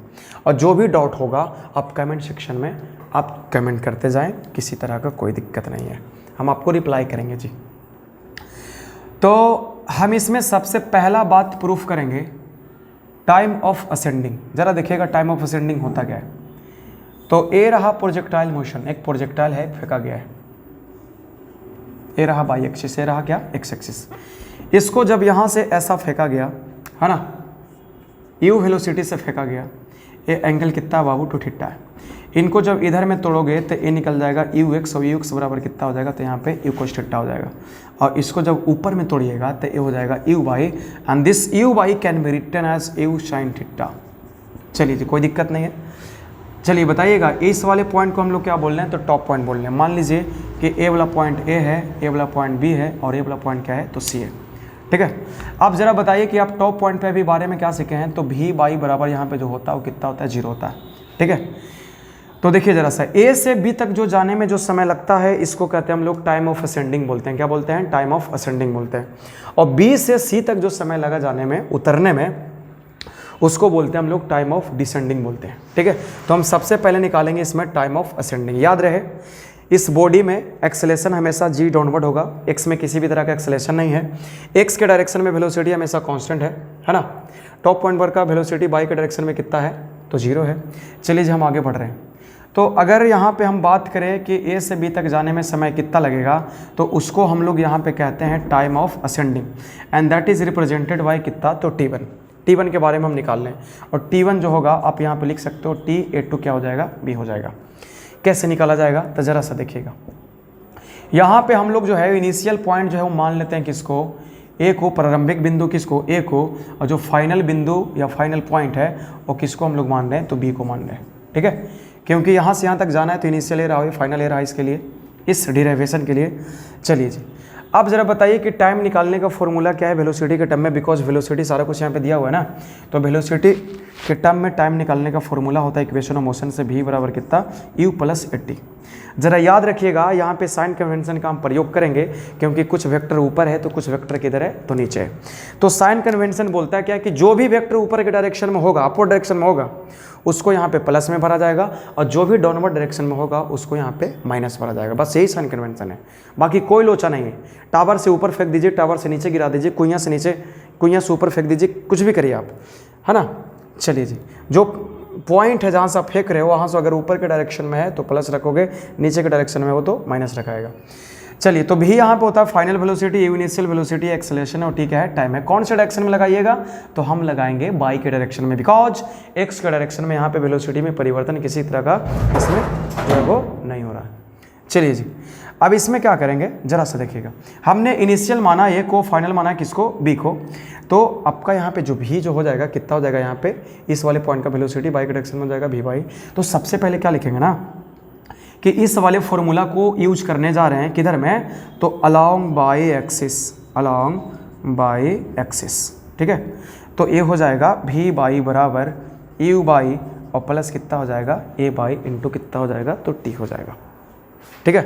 और जो भी डाउट होगा आप कमेंट सेक्शन में आप कमेंट करते जाएं, किसी तरह का कोई दिक्कत नहीं है, हम आपको रिप्लाई करेंगे जी। तो हम इसमें सबसे पहला बात प्रूफ करेंगे टाइम ऑफ असेंडिंग। जरा देखिएगा टाइम ऑफ असेंडिंग होता क्या है। तो ए रहा प्रोजेक्टाइल मोशन, एक प्रोजेक्टाइल है फेंका गया है, ए रहा बाई एक्सिस, ए रहा क्या एक्स एक्सिस। इसको जब यहाँ से ऐसा फेंका गया है ना, यू वेलोसिटी से फेंका गया, ये एंगल कितना बाबू 2 थीटा है। इनको जब इधर में तोड़ोगे तो ये निकल जाएगा यू एक्स, और यू एक्स बराबर कितना हो जाएगा, तो यहाँ पे यू कोस थीटा हो जाएगा। और इसको जब ऊपर में तोड़िएगा तो ये हो जाएगा u y, and this u y can be written as u sine theta. चलिए जी, कोई दिक्कत नहीं है। चलिए बताइएगा इस वाले पॉइंट को हम लोग क्या बोल रहे हैं, तो टॉप पॉइंट बोल रहे हैं। मान लीजिए कि ए वाला पॉइंट ए है, ए वाला पॉइंट बी है, और ए वाला पॉइंट क्या है, तो सी है। ठीक है, अब जरा बताइए कि आप टॉप पॉइंट पे अभी बारे में क्या सीखे हैं। तो भी बाई बराबर यहाँ पे जो होता है वो कितना होता है, 0 होता है। ठीक है, तो देखिए जरा सा, ए से बी तक जो जाने में जो समय लगता है इसको कहते हैं हम लोग टाइम ऑफ असेंडिंग बोलते हैं। क्या बोलते हैं, टाइम ऑफ असेंडिंग बोलते हैं। और बी से सी तक जो समय लगा जाने में, उतरने में, उसको बोलते हैं हम लोग टाइम ऑफ डिसेंडिंग बोलते हैं। ठीक है, तो हम सबसे पहले निकालेंगे इसमें टाइम ऑफ असेंडिंग। याद रहे इस बॉडी में एक्सेलेरेशन हमेशा जी डाउनवर्ड होगा, एक्स में किसी भी तरह का एक्सेलेरेशन नहीं है। एक्स के डायरेक्शन में वेलोसिटी हमेशा कांस्टेंट है ना। टॉप पॉइंट पर का वेलोसिटी बाई के डायरेक्शन में कितना है, तो 0 है। चलिए जी हम आगे बढ़ रहे हैं। तो अगर यहाँ पे हम बात करें कि ए से बी तक जाने में समय कितना लगेगा, तो उसको हम लोग यहाँ पे कहते हैं time of ascending, and that is represented by कितना, तो T1। T1 के बारे में हम निकाल लें, और T1 जो होगा आप यहाँ पे लिख सकते हो T(A2) क्या हो जाएगा, B हो जाएगा। कैसे निकाला जाएगा, तो ज़रा सा देखिएगा। यहाँ पे हम लोग जो है इनिशियल पॉइंट जो है वो मान लेते हैं किसको, ए को, प्रारंभिक बिंदु किसको, ए को, और जो फाइनल बिंदु या फाइनल पॉइंट है वो किसको हम लोग मान रहे हैं, तो बी को मान रहे हैं। ठीक है, क्योंकि यहाँ से यहाँ तक जाना है तो इनिशियल ए रहा, फाइनल ए रहा इसके लिए, इस डिराइवेशन के लिए। चलिए जी, अब जरा बताइए कि टाइम निकालने का फॉर्मूला क्या है वेलोसिटी के टर्म में, बिकॉज वेलोसिटी सारा कुछ यहाँ पे दिया हुआ है ना। तो वेलोसिटी के टर्म में टाइम निकालने का फॉर्मूला होता है इक्वेशन ऑफ मोशन से v बराबर कितना, u + 80। जरा याद रखिएगा यहाँ पे साइन कन्वेंशन का हम प्रयोग करेंगे, क्योंकि कुछ वेक्टर ऊपर है तो कुछ वेक्टर किधर है, तो नीचे है। तो साइन कन्वेंशन बोलता है क्या कि जो भी वेक्टर ऊपर के डायरेक्शन में होगा, अपवर्ड डायरेक्शन में होगा, उसको यहाँ पे प्लस में भरा जाएगा, और जो भी डाउनवर्ड डायरेक्शन में होगा उसको यहाँ पे माइनस भरा जाएगा। बस यही साइन कन्वेंशन है, बाकी कोई लोचा नहीं है। टावर से ऊपर फेंक दीजिए, टावर से नीचे गिरा दीजिए, कुइयाँ से नीचे, कुइयाँ से ऊपर फेंक दीजिए, कुछ भी करिए आप, है ना। चलिए जी, जो पॉइंट है जहाँ से आप फेंक रहे हो वहाँ से अगर ऊपर के डायरेक्शन में है तो प्लस रखोगे, नीचे के डायरेक्शन में हो तो माइनस रखाएगा। चलिए, तो भी यहाँ पे होता है final velocity, initial velocity, acceleration, और ठीक है टाइम है। कौन से डायरेक्शन में लगाइएगा, तो हम लगाएंगे बाई के डायरेक्शन में, बिकॉज एक्स के डायरेक्शन में यहाँ पे वेलोसिटी में परिवर्तन किसी तरह का इसमें जो है वो नहीं हो रहा है। चलिए जी, अब इसमें क्या करेंगे जरा सा देखिएगा। हमने इनिशियल माना ए को, फाइनल माना किसको, बी को। तो आपका यहाँ पे जो भी जो हो जाएगा कितना हो जाएगा, यहाँ पे इस वाले पॉइंट का वेलोसिटी बाई के डायरेक्शन में हो जाएगा v बाई। तो सबसे पहले क्या लिखेंगे ना कि इस वाले फॉर्मूला को यूज करने जा रहे हैं किधर में, तो along y axis, along y axis. ठीक है, तो ये हो जाएगा v बाई बराबर u बाई, और प्लस कितना हो जाएगा, a बाई इंटू कितना हो जाएगा, तो t हो जाएगा। ठीक है,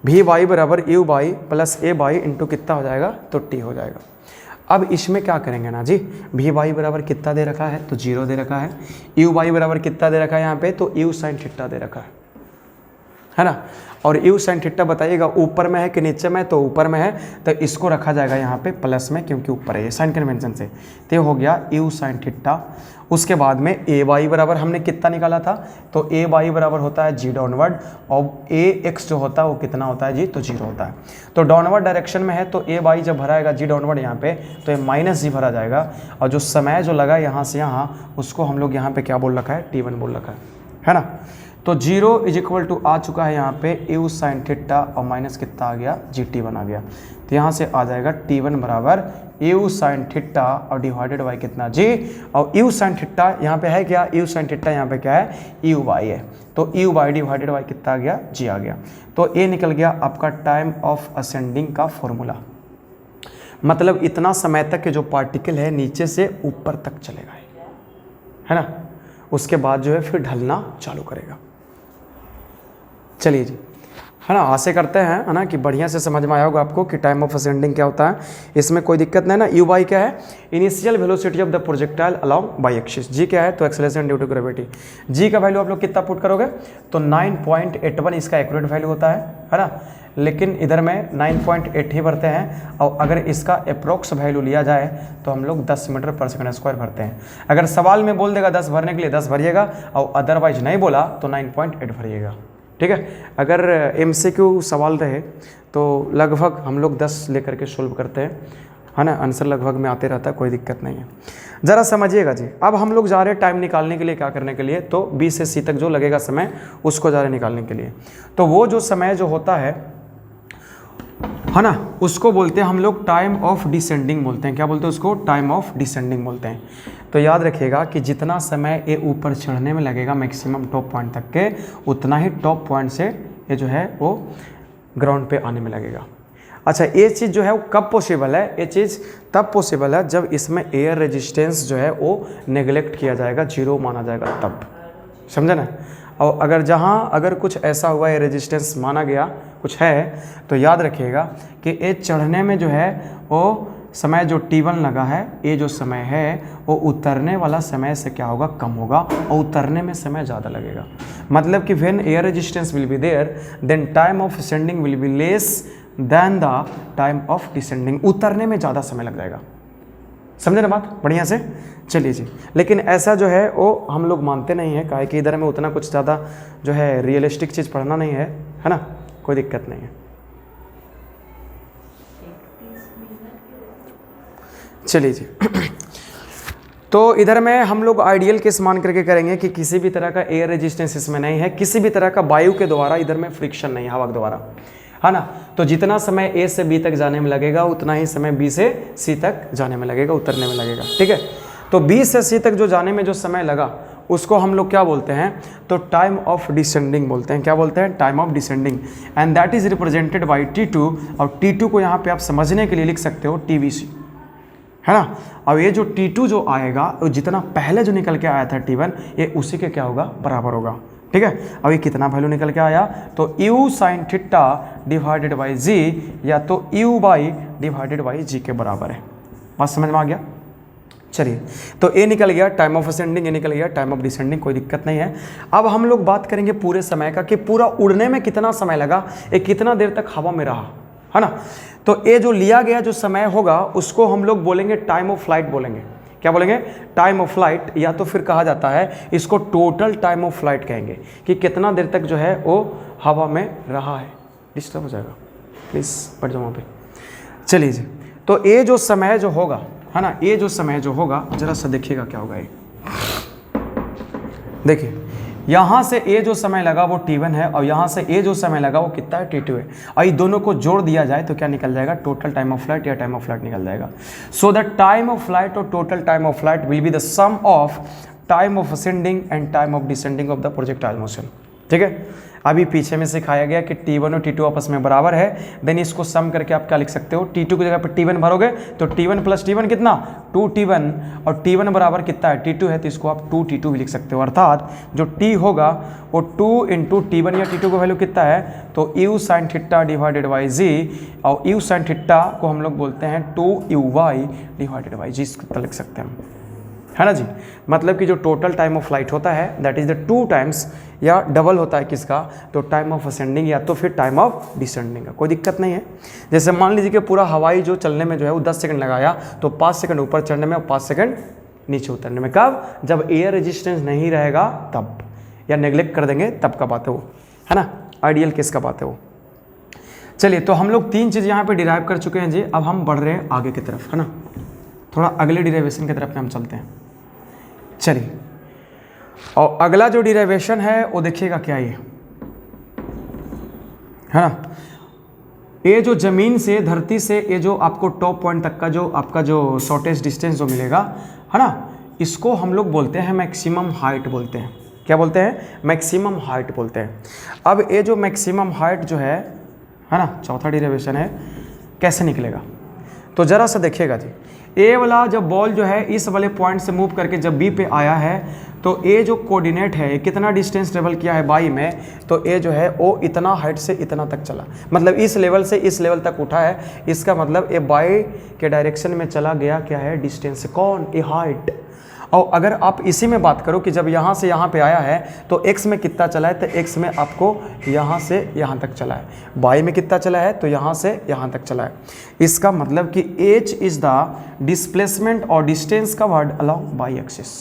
v बाई बराबर u by plus a by into कितना हो जाएगा, तो t हो जाएगा। अब इसमें क्या करेंगे ना जी, v बाई बराबर कितना दे रखा है, तो 0 दे रखा है। u बाई बराबर कितना दे रखा है यहाँ पे, तो u साइन थीटा दे रखा है ना। और u साइन थीटा बताइएगा ऊपर में है कि नीचे में, तो ऊपर में है, तो इसको रखा जाएगा यहाँ पे प्लस में, क्योंकि ऊपर है ये साइन कन्वेंशन से। तो हो गया u साइन थीटा। उसके बाद में a बाई बराबर हमने कितना निकाला था, तो a बाई बराबर होता है g डाउनवर्ड, और a x जो होता है वो कितना होता है जी, तो 0 होता है। तो डाउनवर्ड डायरेक्शन में है तो a बाई जब भराएगा g डाउनवर्ड यहाँ पे, तो ये माइनस g भरा जाएगा, और जो समय जो लगा यहाँ से यहाँ, उसको हम लोग यहाँ पे क्या बोल रखा है, T1 बोल रखा है ना। तो 0 = आ चुका है यहाँ पे u साइन थीटा, और माइनस कितना आ गया, GT1 आ गया। तो यहाँ से आ जाएगा T1 बराबर u साइन थीटा, और डिवाइडेड बाई कितना g, और u साइन थीटा यहाँ पे है क्या, u साइन थीटा यहाँ पे क्या है, u बाई है, तो u बाई डिवाइडेड बाई कितना आ गया, g आ गया। तो ये निकल गया आपका टाइम ऑफ असेंडिंग का फॉर्मूला। मतलब इतना समय तक के जो पार्टिकल है नीचे से ऊपर तक चलेगा, है ना। उसके बाद जो है फिर ढलना चालू करेगा। चलिए जी, है ना, आशा करते हैं है ना कि बढ़िया से समझ में आया होगा आपको कि टाइम ऑफ असेंडिंग क्या होता है। इसमें कोई दिक्कत नहीं ना। u बाई क्या है, initial velocity of the projectile along y axis. g क्या है, तो acceleration due to gravity. g का वैल्यू आप लोग कितना पुट करोगे, तो 9.81 इसका एक्यूरेट वैल्यू होता है। है ना, लेकिन इधर में 9.8 ही भरते हैं। और अगर इसका अप्रोक्स वैल्यू लिया जाए तो हम लोग 10 मीटर पर सेकंड स्क्वायर भरते हैं। अगर सवाल में बोल देगा 10 भरने के लिए 10 भरिएगा, और अदरवाइज नहीं बोला तो 9.8 भरिएगा, ठीक है। अगर MCQ सवाल रहे तो लगभग हम लोग 10 लेकर के सोल्व करते हैं, है ना, आंसर लगभग में आते रहता है, कोई दिक्कत नहीं है। ज़रा समझिएगा जी। अब हम लोग जा रहे हैं टाइम निकालने के लिए, क्या करने के लिए, तो B से C तक जो लगेगा समय उसको जा रहे निकालने के लिए। तो वो जो समय जो होता है ना, उसको बोलते हैं हम लोग टाइम ऑफ डिसेंडिंग बोलते हैं। क्या बोलते हैं उसको? टाइम ऑफ डिसेंडिंग बोलते हैं। तो याद रखिएगा कि जितना समय ये ऊपर चढ़ने में लगेगा मैक्सिमम टॉप पॉइंट तक के, उतना ही टॉप पॉइंट से ये जो है वो ग्राउंड पे आने में लगेगा। अच्छा, ये चीज़ जो है वो कब पॉसिबल है? ये चीज़ तब पॉसिबल है जब इसमें एयर रेजिस्टेंस जो है वो नेगलेक्ट किया जाएगा, जीरो माना जाएगा, तब। समझे ना? और अगर जहाँ अगर कुछ ऐसा हुआ है रेजिस्टेंस माना गया कुछ है, तो याद रखिएगा कि ये चढ़ने में जो है वो समय जो T1 लगा है, ये जो समय है वो उतरने वाला समय से क्या होगा? कम होगा, और उतरने में समय ज़्यादा लगेगा। मतलब कि when air resistance will be there then time of ascending will be less than the time of descending. उतरने में ज़्यादा समय लग जाएगा। समझे ना बात बढ़िया से? चलिए जी। लेकिन ऐसा जो है वो हम लोग मानते नहीं है, काहे कि इधर में उतना कुछ ज़्यादा जो है रियलिस्टिक चीज़ पढ़ना नहीं है ना, कोई दिक्कत नहीं है। चलिए जी। तो इधर में हम लोग आइडियल केस मान करके करेंगे कि किसी भी तरह का एयर रेजिस्टेंस इसमें नहीं है, किसी भी तरह का वायु के द्वारा इधर में फ्रिक्शन नहीं है, हवा के द्वारा, है ना। तो जितना समय A से B तक जाने में लगेगा उतना ही समय B से C तक जाने में लगेगा, उतरने में लगेगा, ठीक है। तो B से C तक जो जाने में जो समय लगा उसको हम लोग क्या बोलते हैं? तो टाइम ऑफ डिसेंडिंग बोलते हैं। क्या बोलते हैं? Time of descending. And that is represented by T2। और T2 को यहाँ पे आप समझने के लिए लिख सकते हो TVC, है ना। अब ये जो T2 जो आएगा वो जितना पहले जो निकल के आया था T1, ये उसी के क्या होगा? बराबर होगा, ठीक है। अब ये कितना वैल्यू निकल के आया? तो U sin theta divided by G, या तो U by divided by G के बराबर है। बात समझ में आ गया? चलिए, तो ये निकल गया टाइम ऑफ असेंडिंग, ये निकल गया टाइम ऑफ डिसेंडिंग, कोई दिक्कत नहीं है। अब हम लोग बात करेंगे पूरे समय का कि पूरा उड़ने में कितना समय लगा, ये कितना देर तक हवा में रहा, है ना। तो ये जो लिया गया जो समय होगा उसको हम लोग बोलेंगे टाइम ऑफ फ्लाइट बोलेंगे। क्या बोलेंगे? टाइम ऑफ फ्लाइट, या तो फिर कहा जाता है इसको टोटल टाइम ऑफ फ्लाइट कहेंगे, कि कितना देर तक जो है वो हवा में रहा है। डिस्टर्ब हो जाएगा, प्लीज़ बैठ जाओ वहाँ पे। चलिए जी। तो ये जो समय जो होगा, है ना, ये जो समय जो होगा जरा सा देखिएगा क्या होगा। ये देखिए, यहाँ से ये जो समय लगा वो T1 है, और यहाँ से ये जो समय लगा वो कितना है? T2 है। और ये दोनों को जोड़ दिया जाए तो क्या निकल जाएगा? टोटल टाइम ऑफ फ्लाइट या टाइम ऑफ फ्लाइट निकल जाएगा। So the time of flight और total time of flight will be the sum of time of ascending and time of descending of the projectile motion, ठीक है। अभी पीछे में सिखाया गया कि T1 और T2 आपस में बराबर है, देन इसको सम करके आप क्या लिख सकते हो? T2 की जगह पर T1 भरोगे तो T1 प्लस T1 कितना? 2T1, और T1 बराबर कितना है? T2 है, तो इसको आप 2T2 भी लिख सकते हो। अर्थात जो T होगा वो 2 इंटू T1 या T2 का वैल्यू कितना है? तो U sin theta divided by G, और U sin थीटा को हम लोग बोलते हैं 2UY डिवाइडेड बाई G, इसको लिख सकते हैं हम, है ना जी। मतलब कि जो टोटल टाइम ऑफ फ्लाइट होता है दैट इज द 2 टाइम्स, या डबल होता है किसका? तो टाइम ऑफ असेंडिंग या तो फिर टाइम ऑफ डिसेंडिंग का, कोई दिक्कत नहीं है। जैसे मान लीजिए कि पूरा हवाई जो चलने में जो है वो 10 सेकंड लगाया, तो 5 सेकंड ऊपर चढ़ने में और 5 सेकंड नीचे उतरने में। कब? जब एयर रेजिस्टेंस नहीं रहेगा तब, या नेग्लेक्ट कर देंगे तब का बात है वो, है ना। आइडियल केस का बात है वो। चलिए, तो हम लोग 3 चीज़ यहाँ पे डिराइव कर चुके हैं जी। अब हम बढ़ रहे हैं आगे की तरफ, है ना, थोड़ा अगले डिराइवेशन की तरफ हम चलते हैं। चलिए, और अगला जो डिराइवेशन है वो देखिएगा क्या ये, है ना। ये जो जमीन से, धरती से, ये जो आपको टॉप पॉइंट तक का जो आपका जो शॉर्टेस्ट डिस्टेंस जो मिलेगा, है ना, इसको हम लोग बोलते हैं मैक्सिमम हाइट बोलते हैं। क्या बोलते हैं? मैक्सिमम हाइट बोलते हैं। अब ये जो मैक्सिमम हाइट जो है ना, चौथा डिराइवेशन है, कैसे निकलेगा? तो जरा सा देखिएगा जी। ए वाला जब बॉल जो है इस वाले पॉइंट से मूव करके जब बी पे आया है, तो ए जो कोऑर्डिनेट है कितना डिस्टेंस ट्रेवल किया है बाई में, तो ए जो है वो इतना हाइट से इतना तक चला, मतलब इस लेवल से इस लेवल तक उठा है। इसका मतलब ए बाई के डायरेक्शन में चला गया क्या है? डिस्टेंस। कौन? ए हाइट। और अगर आप इसी में बात करो कि जब यहाँ से यहाँ पे आया है तो x में कितना चला है, तो x में आपको यहाँ से यहाँ तक चला है, y में कितना चला है तो यहाँ से यहाँ तक चला है। इसका मतलब कि h इज द डिस्प्लेसमेंट और डिस्टेंस का वर्ड अलोंग y एक्सिस।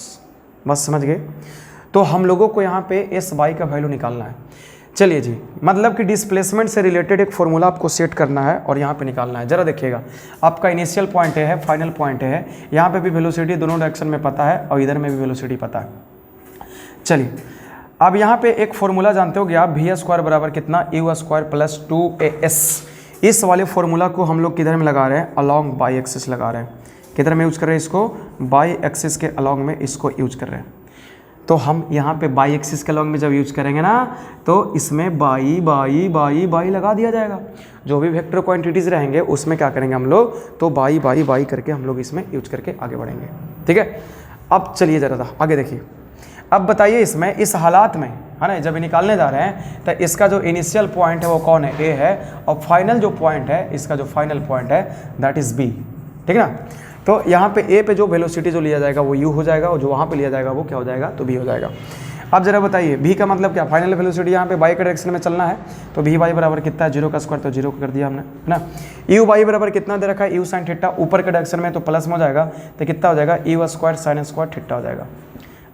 बस समझ गए। तो हम लोगों को यहाँ पे एस वाई का वैल्यू निकालना है। चलिए जी, मतलब कि डिस्प्लेसमेंट से रिलेटेड एक फॉर्मूला आपको सेट करना है और यहाँ पे निकालना है। जरा देखिएगा, आपका इनिशियल पॉइंट है, फाइनल पॉइंट है, यहाँ पे भी वेलोसिटी दोनों डायरेक्शन में पता है और इधर में भी वेलोसिटी पता है। चलिए अब यहाँ पे एक फॉर्मूला जानते हो कि आप वी स्क्वायर बराबर कितना यू स्क्वायर प्लस 2as। इस वाले फॉर्मूला को हम लोग किधर में लगा रहे हैं, अलॉन्ग बाई एक्सिस लगा रहे हैं। किधर में यूज कर रहे हैं इसको, बाई एक्सिस के अलॉन्ग में इसको यूज कर रहे हैं। तो हम यहाँ पे बाई एक्सिस के अलॉन्ग में जब यूज करेंगे ना तो इसमें बाई बाई बाई बाई लगा दिया जाएगा। जो भी वेक्टर क्वांटिटीज रहेंगे उसमें क्या करेंगे हम लोग, तो बाई बाई बाई करके हम लोग इसमें यूज करके आगे बढ़ेंगे। ठीक है, अब चलिए ज़रा आगे देखिए। अब बताइए इसमें इस हालात में है ना, जब निकालने जा रहे हैं तो इसका जो इनिशियल पॉइंट है वो कौन है, ए है, और फाइनल जो पॉइंट है इसका जो फाइनल पॉइंट है दैट इज़ बी। ठीक है ना। तो यहाँ पे ए पे जो वेलोसिटी जो लिया जाएगा वो यू हो जाएगा और जो वहाँ पे लिया जाएगा वो क्या हो जाएगा, तो बी हो जाएगा। अब जरा बताइए भी का मतलब क्या, फाइनल वेलोसिटी यहाँ पे बाई के डायरेक्शन में चलना है तो वी वाई बराबर कितना है, 0 का स्क्वायर, तो 0 कर दिया हमने, है ना। यू वाई बराबर कितना दे रखा है, यू साइन थीटा, ऊपर के डायरेक्शन में तो प्लस में हो जाएगा तो कितना हो जाएगा, you square sine square theta हो जाएगा।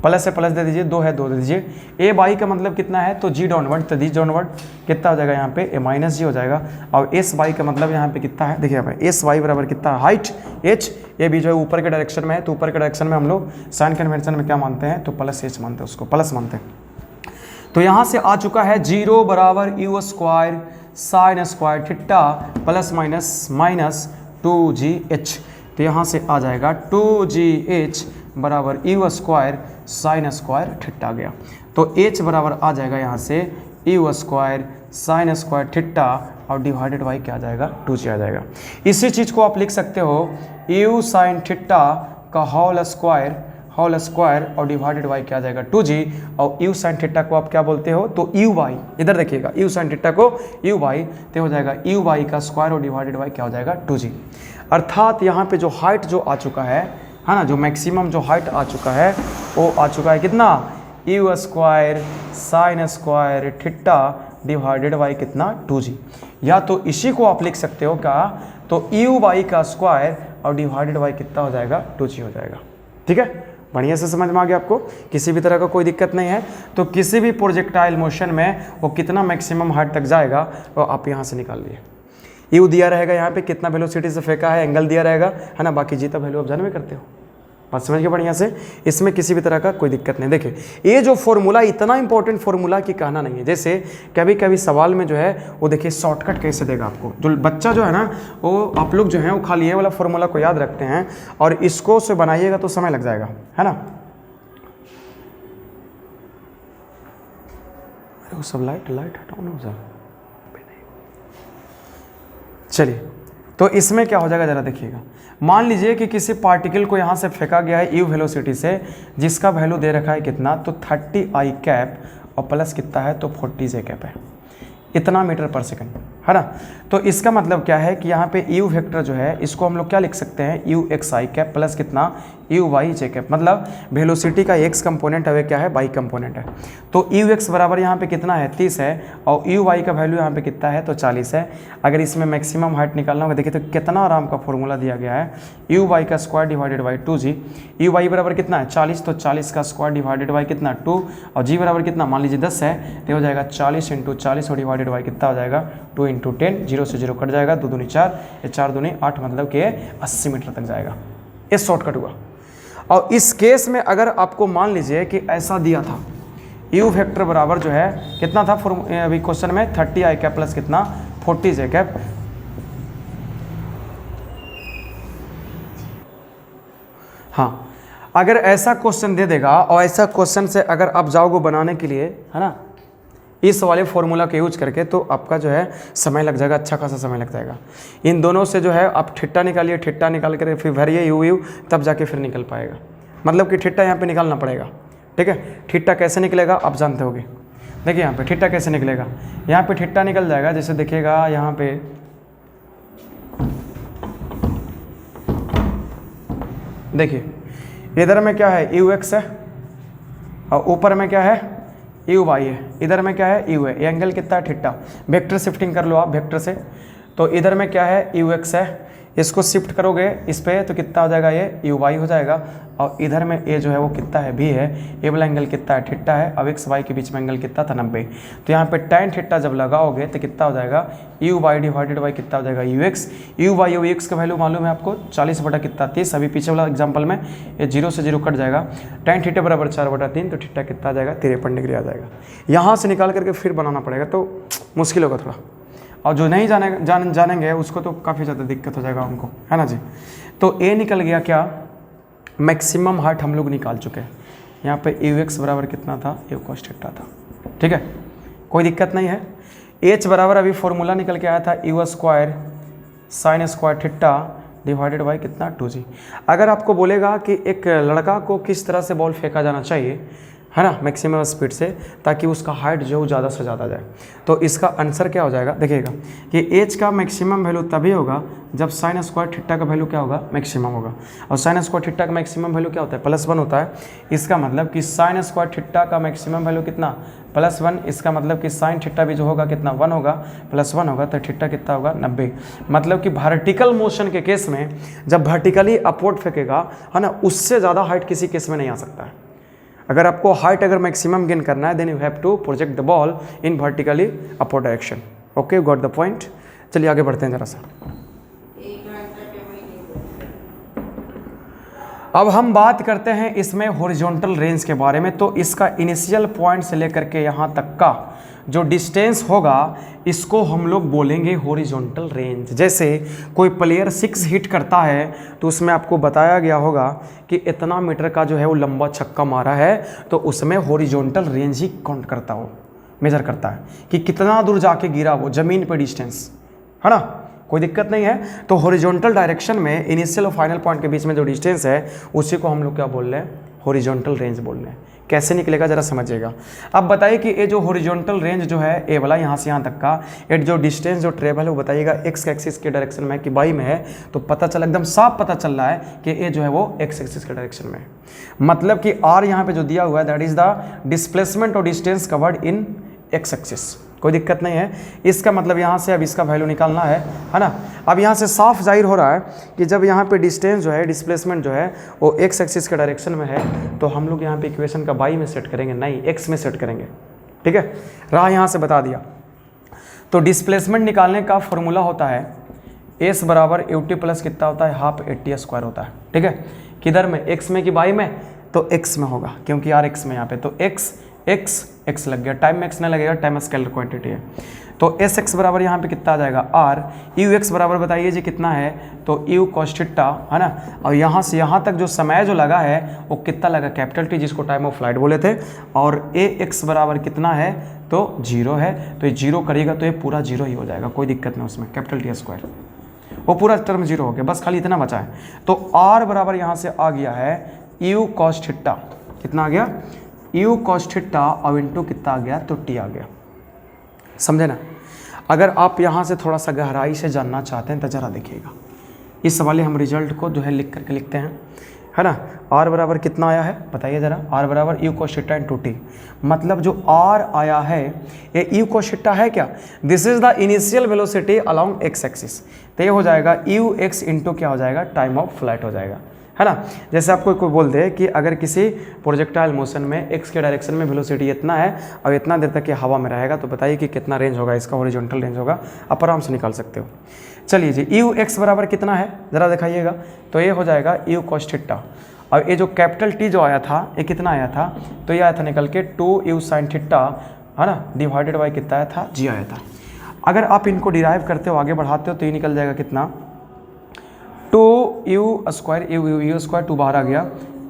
प्लस से प्लस दे दीजिए, 2 है 2 दे दीजिए। ए बाई का मतलब कितना है, तो जी डाउनवर्ड, तो जी डाउनवर्ड कितना हो जाएगा यहाँ पे, ए माइनस जी हो जाएगा। और एस वाई का मतलब यहाँ पे कितना है, देखिए भाई एस वाई बराबर कितना है, हाइट एच, ये भी जो है ऊपर के डायरेक्शन में है तो ऊपर के डायरेक्शन में हम लोग साइन कन्वेंशन में क्या मानते हैं, तो प्लस एच मानते हैं, उसको प्लस मानते हैं। तो यहाँ से आ चुका है 0 बराबर u square sine square theta plus minus minus 2gh। तो यहाँ से आ जाएगा 2gh बराबर u square sine square theta आ गया। तो h बराबर आ जाएगा यहाँ से u square sine square theta और डिवाइडेड बाई क्या आ जाएगा, 2g आ जाएगा। इसी चीज़ को आप लिख सकते हो यू साइन थीटा का होल स्क्वायर और डिवाइडेड बाई क्या आ जाएगा, 2g। और यू साइन थीटा को आप क्या बोलते हो, तो यू वाई, इधर देखिएगा यू साइन थीटा को यू वाई, तो हो जाएगा यू वाई का स्क्वायर और डिवाइडेड बाई क्या हो जाएगा, 2g। अर्थात यहाँ पे जो हाइट जो आ चुका है ना, जो मैक्सिमम जो हाइट आ चुका है वो आ चुका है कितना, you square sine square theta divided by कितना, 2g। या तो इसी को आप लिख सकते हो क्या, तो यू वाई का स्क्वायर और डिवाइडेड बाई कितना हो जाएगा, 2g हो जाएगा। ठीक है, बढ़िया से समझ में आ गया आपको, किसी भी तरह का कोई दिक्कत नहीं है। तो किसी भी प्रोजेक्टाइल मोशन में वो कितना मैक्सिमम हाइट तक जाएगा वो आप यहाँ से निकाल लिए। यू दिया रहेगा यहाँ पे कितना वेलोसिटी से फेंका है, एंगल दिया रहेगा, है ना, बाकी जीता वैल्यू आप जान में करते हो। बात समझ के बढ़िया से, इसमें किसी भी तरह का कोई दिक्कत नहीं। देखिए ये जो फॉर्मूला इतना इंपॉर्टेंट फॉर्मूला कि कहना नहीं है। जैसे कभी कभी सवाल में जो है वो देखिए शॉर्टकट कैसे देगा आपको, जो बच्चा जो है ना वो आप लोग जो है वो खाली ये वाला फॉर्मूला को याद रखते हैं और इसको से बनाइएगा तो समय लग जाएगा, है ना। अरे वो सब लाइट हटाओ ना सर। चलिए तो इसमें क्या हो जाएगा जरा देखिएगा। मान लीजिए कि किसी पार्टिकल को यहाँ से फेंका गया है यू वेलोसिटी से, जिसका वैल्यू दे रखा है कितना, तो 30 आई कैप और प्लस कितना है, तो 40 जे कैप है, इतना मीटर पर सेकंड, है ना। तो इसका मतलब क्या है कि यहाँ पे यू वेक्टर जो है इसको हम लोग क्या लिख सकते हैं, you x I cap plus कितना, यू वाई जे कैप। मतलब वेलोसिटी का एक्स कंपोनेंट है क्या है, वाई कंपोनेंट है। तो यू एक्स बराबर यहाँ पे कितना है, 30 है, और यू वाई का वैल्यू यहाँ पे कितना है, तो 40 है। अगर इसमें मैक्सिमम हाइट निकालना होगा, देखिए तो कितना आराम का फॉर्मूला दिया गया है, यू वाई का square divided by 2g। U y बराबर कितना है, 40, तो 40 का स्क्वायर डिवाइडेड बाई कितना, 2, और जी बराबर कितना, मान लीजिए 10 है, तो हो जाएगा 40 × 40 और डिवाइडेड बाई कितना हो जाएगा, 2 × 10, 0 से 0 कट जाएगा, 2 दूनी 4, 4 दूनी 8, मतलब कि 80 मीटर तक जाएगा। ये शॉर्टकट हुआ। और इस केस में अगर आपको मान लीजिए कि ऐसा दिया था, यू वेक्टर बराबर जो है कितना था अभी क्वेश्चन में, 30 आई कैप प्लस कितना, 40 जे कैप। हाँ, अगर ऐसा क्वेश्चन दे देगा और ऐसा क्वेश्चन से अगर आप जाओगे बनाने के लिए, है ना, इस वाले फॉर्मूला का यूज करके, तो आपका जो है समय लग जाएगा, अच्छा खासा समय लग जाएगा। इन दोनों से जो है आप ठिट्टा निकालिए, ठिट्टा निकाल कर फिर भरिए यू, तब जाके फिर निकल पाएगा। मतलब कि ठिट्टा यहाँ पे निकालना पड़ेगा। ठीक है, ठिट्टा कैसे निकलेगा आप जानते होगे। देखिए यहाँ पे ठिट्टा कैसे निकलेगा, यहाँ पे ठिट्टा निकल जाएगा, जैसे देखिएगा यहाँ पे देखिए इधर में क्या है यू एक्स है और ऊपर में क्या है यू वाई है, इधर में क्या है यू है। ये एंगल कितना है थीटा। वेक्टर शिफ्टिंग कर लो आप वेक्टर से, तो इधर में क्या है यू एक्स है, इसको शिफ्ट करोगे इस पे तो कितना हो जाएगा ये यू वाई हो जाएगा। और इधर में ये जो है वो कितना है भी है, ये वाला एंगल कितना है थीटा है। अब एक्स वाई के बीच में एंगल कितना था 90। तो यहाँ पे tan थीटा जब लगाओगे तो कितना हो जाएगा यू वाई डिवाइडेड बाई कितना हो जाएगा you x. You why you x का वैल्यू मालूम है आपको 40 बटा कितना 30। अभी पीछे वाला एग्जाम्पल में ये 0 से 0 कट जाएगा। tan थीटा बराबर 4 बटा 3, तो थीटा कितना आ जाएगा 53 डिग्री आ जाएगा। यहाँ से निकाल करके फिर बनाना पड़ेगा तो मुश्किल होगा थोड़ा, और जो नहीं जानेंगे उसको तो काफ़ी ज़्यादा दिक्कत हो जाएगा उनको, है ना जी। तो ए निकल गया क्या, मैक्सिमम हाइट हम लोग निकाल चुके हैं। यहाँ पे यू एक्स बराबर कितना था, यू कॉस थीटा था, ठीक है, कोई दिक्कत नहीं है। एच बराबर अभी फॉर्मूला निकल के आया था you square sine square theta divided by कितना 2g। अगर आपको बोलेगा कि एक लड़का को किस तरह से बॉल फेंका जाना चाहिए, है ना, मैक्सिमम स्पीड से, ताकि उसका हाइट जो ज़्यादा से ज़्यादा जाए, तो इसका आंसर क्या हो जाएगा देखिएगा कि एच का मैक्सिमम वैल्यू तभी होगा जब साइन स्क्वायर थीटा का वैल्यू क्या होगा मैक्सिमम होगा। और साइन स्क्वायर थीटा का मैक्सिमम वैल्यू क्या होता है +1 होता है। इसका मतलब कि साइन स्क्वायर थीटा का मैक्सिमम वैल्यू कितना +1। इसका मतलब कि साइन थीटा भी जो होगा कितना 1 होगा, +1 होगा, तो थीटा कितना होगा 90। मतलब कि वर्टिकल मोशन के केस में जब वर्टिकली अपवर्ड फेंकेगा, है ना, उससे ज़्यादा हाइट किसी केस में नहीं आ सकता है। अगर आपको हाइट अगर मैक्सिमम गेन करना है then you have to project the ball in vertically upward direction. Okay, got the point. चलिए आगे बढ़ते हैं जरा सा। अब हम बात करते हैं इसमें हॉरिजॉन्टल रेंज के बारे में। तो इसका इनिशियल पॉइंट से लेकर के यहाँ तक का जो डिस्टेंस होगा इसको हम लोग बोलेंगे हॉरिजॉन्टल रेंज। जैसे कोई प्लेयर 6 हिट करता है तो उसमें आपको बताया गया होगा कि इतना मीटर का जो है वो लंबा छक्का मारा है, तो उसमें हॉरिजॉन्टल रेंज ही काउंट करता हो, मेजर करता है कि कितना दूर जाके गिरा वो ज़मीन पे डिस्टेंस, है ना, कोई दिक्कत नहीं है। तो हॉरिजॉन्टल डायरेक्शन में इनिशियल और फाइनल पॉइंट के बीच में जो डिस्टेंस है उसी को हम लोग क्या बोल रहे हैं, हॉरिजॉन्टल रेंज बोल रहे हैं। कैसे निकलेगा जरा समझिएगा। अब बताइए कि ये जो हॉरिजॉन्टल रेंज जो है ए वाला यहाँ से यहाँ तक का ये जो डिस्टेंस जो ट्रेवल है वो बताइएगा एक्स एक्सिस के डायरेक्शन में कि वाई में है। तो पता चला, एकदम साफ पता चल रहा है कि ये जो है वो एक्स एक्सिस के डायरेक्शन में है। मतलब कि आर यहाँ पे जो दिया हुआ है दैट इज द डिस्प्लेसमेंट और distance covered in x axis. कोई दिक्कत नहीं है। इसका मतलब यहाँ से अब इसका वैल्यू निकालना है ना। अब यहाँ से साफ जाहिर हो रहा है कि जब यहाँ पे डिस्टेंस जो है, डिस्प्लेसमेंट जो है वो एक्स एक्सिस के डायरेक्शन में है, तो हम लोग यहाँ पे इक्वेशन का वाई में सेट करेंगे, नहीं एक्स में सेट करेंगे, ठीक है। राह यहाँ से बता दिया। तो डिस्प्लेसमेंट निकालने का फॉर्मूला होता है एस बराबर यूटी प्लस कितना होता है, हाफ एटी स्क्वायर होता है, ठीक है। किधर में, एक्स में कि वाई में, तो एक्स में होगा क्योंकि आर एक्स में यहाँ पे, तो एक्स एक्स एक्स लग गया, टाइम में एक्स नहीं लगेगा, टाइम स्केलर क्वांटिटी है। तो एस एक्स बराबर यहाँ पे कितना आ जाएगा आर, यू एक्स बराबर बताइए जी कितना है, तो यू कॉस थीटा, है ना। और यहाँ से यहाँ तक जो समय जो लगा है वो कितना लगा, कैपिटल टी, जिसको टाइम ऑफ फ्लाइट बोले थे। और ए एक्स बराबर कितना है, तो 0 है, तो ये 0 करेगा तो ये पूरा 0 ही हो जाएगा, कोई दिक्कत नहीं उसमें, कैपिटल टी स्क्वायर, वो पूरा टर्म 0 हो गया, बस खाली इतना बचा है। तो आर बराबर यहाँ से आ गया है यू कॉस थीटा, कितना आ गया, यू कॉस थीटा, और इंटू कितना आ गया, तो टी आ गया, समझे ना। अगर आप यहाँ से थोड़ा सा गहराई से जानना चाहते हैं तो ज़रा देखिएगा, इस वाले हम रिजल्ट को जो है लिख करके लिखते हैं, है ना। आर बराबर कितना आया है बताइए ज़रा, आर बराबर you cos theta into T. मतलब जो आर आया है ये यू कॉस थीटा है क्या, this is the initial velocity along x axis, तो ये हो जाएगा यू एक्स इंटू क्या हो जाएगा, टाइम ऑफ फ्लाइट हो जाएगा, है ना। जैसे आपको कोई बोल दे कि अगर किसी प्रोजेक्टाइल मोशन में एक्स के डायरेक्शन में वेलोसिटी इतना है और इतना देर तक ये हवा में रहेगा, तो बताइए कि कितना रेंज होगा इसका, हॉरिजॉन्टल रेंज होगा, आप आराम से निकाल सकते हो। चलिए जी, यू एक्स बराबर कितना है ज़रा दिखाइएगा, तो ये हो जाएगा यू कॉस थीटा, और ये जो कैपिटल टी जो आया था ये कितना आया था, तो ये आया था निकल के 2 यू साइन थीटा, है ना, डिवाइडेड बाई कितना आया था, जी आया था। अगर आप इनको डिराइव करते हो, आगे बढ़ाते हो, तो ये निकल जाएगा कितना, 2 यू स्क्वायर, यू स्क्वायर 2 बाहर आ गया,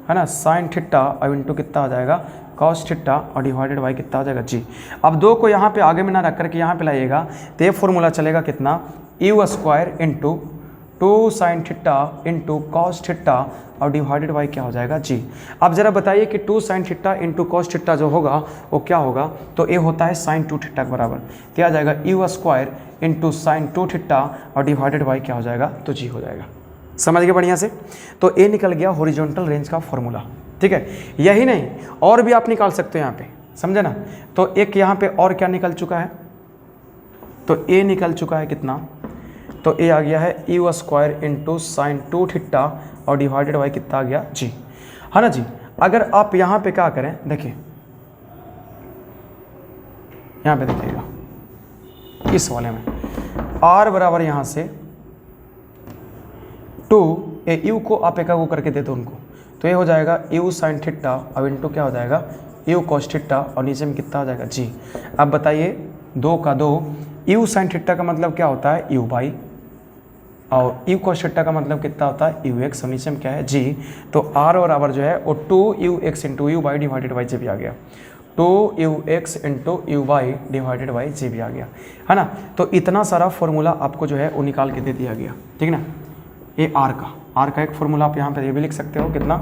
है ना, साइन थीटा और इंटू कितना आ जाएगा, कॉस थीटा, और डिवाइडेड बाई कितना आ जाएगा, जी। अब 2 को यहाँ पे आगे में ना रख करके यहाँ पे लाइएगा, तो ये फॉर्मूला चलेगा कितना, you square into 2 sign theta into cos theta और डिवाइडेड बाई क्या हो जाएगा, जी। अब ज़रा बताइए कि 2 sign theta into cos theta जो होगा वो क्या होगा, तो ये होता है साइन 2 थीटा के बराबर, क्या आ जाएगा, you square into sine 2 theta और डिवाइडेड बाई क्या हो जाएगा, तो जी हो जाएगा, समझ गए बढ़िया से। तो ये निकल गया हॉरिजॉन्टल रेंज का फॉर्मूला, ठीक है। यही नहीं और भी आप निकाल सकते हो यहाँ पे, समझे ना। तो एक यहाँ पे और क्या निकल चुका है, तो ए निकल चुका है कितना, तो ए आ गया है you square into sine 2 theta और डिवाइडेड बाई कितना आ गया जी, है ना जी। अगर आप यहाँ पे क्या करें, देखिए यहाँ पे देखिएगा इस वाले में r बराबर यहाँ से 2 ए यू को आप एक करके दे दो उनको, तो ये हो जाएगा यू साइन थीटा अब इंटू क्या हो जाएगा यू कॉस थीटा और नीचे में कितना हो जाएगा जी। अब बताइए 2 का 2, यू साइन थीटा का मतलब क्या होता है यू बाई, और यू कॉस थीटा का मतलब कितना होता है यू एक्स और नीचे में क्या है जी। तो r बराबर जो है वो 2 u x into u by divided by g भी आ गया, 2 u x into u by divided by g भी आ गया, है ना। तो इतना सारा फॉर्मूला आपको जो है वो निकाल के दे दिया गया, ठीक ना। ये आर का एक फॉर्मूला आप यहाँ पे ये भी लिख सकते हो कितना,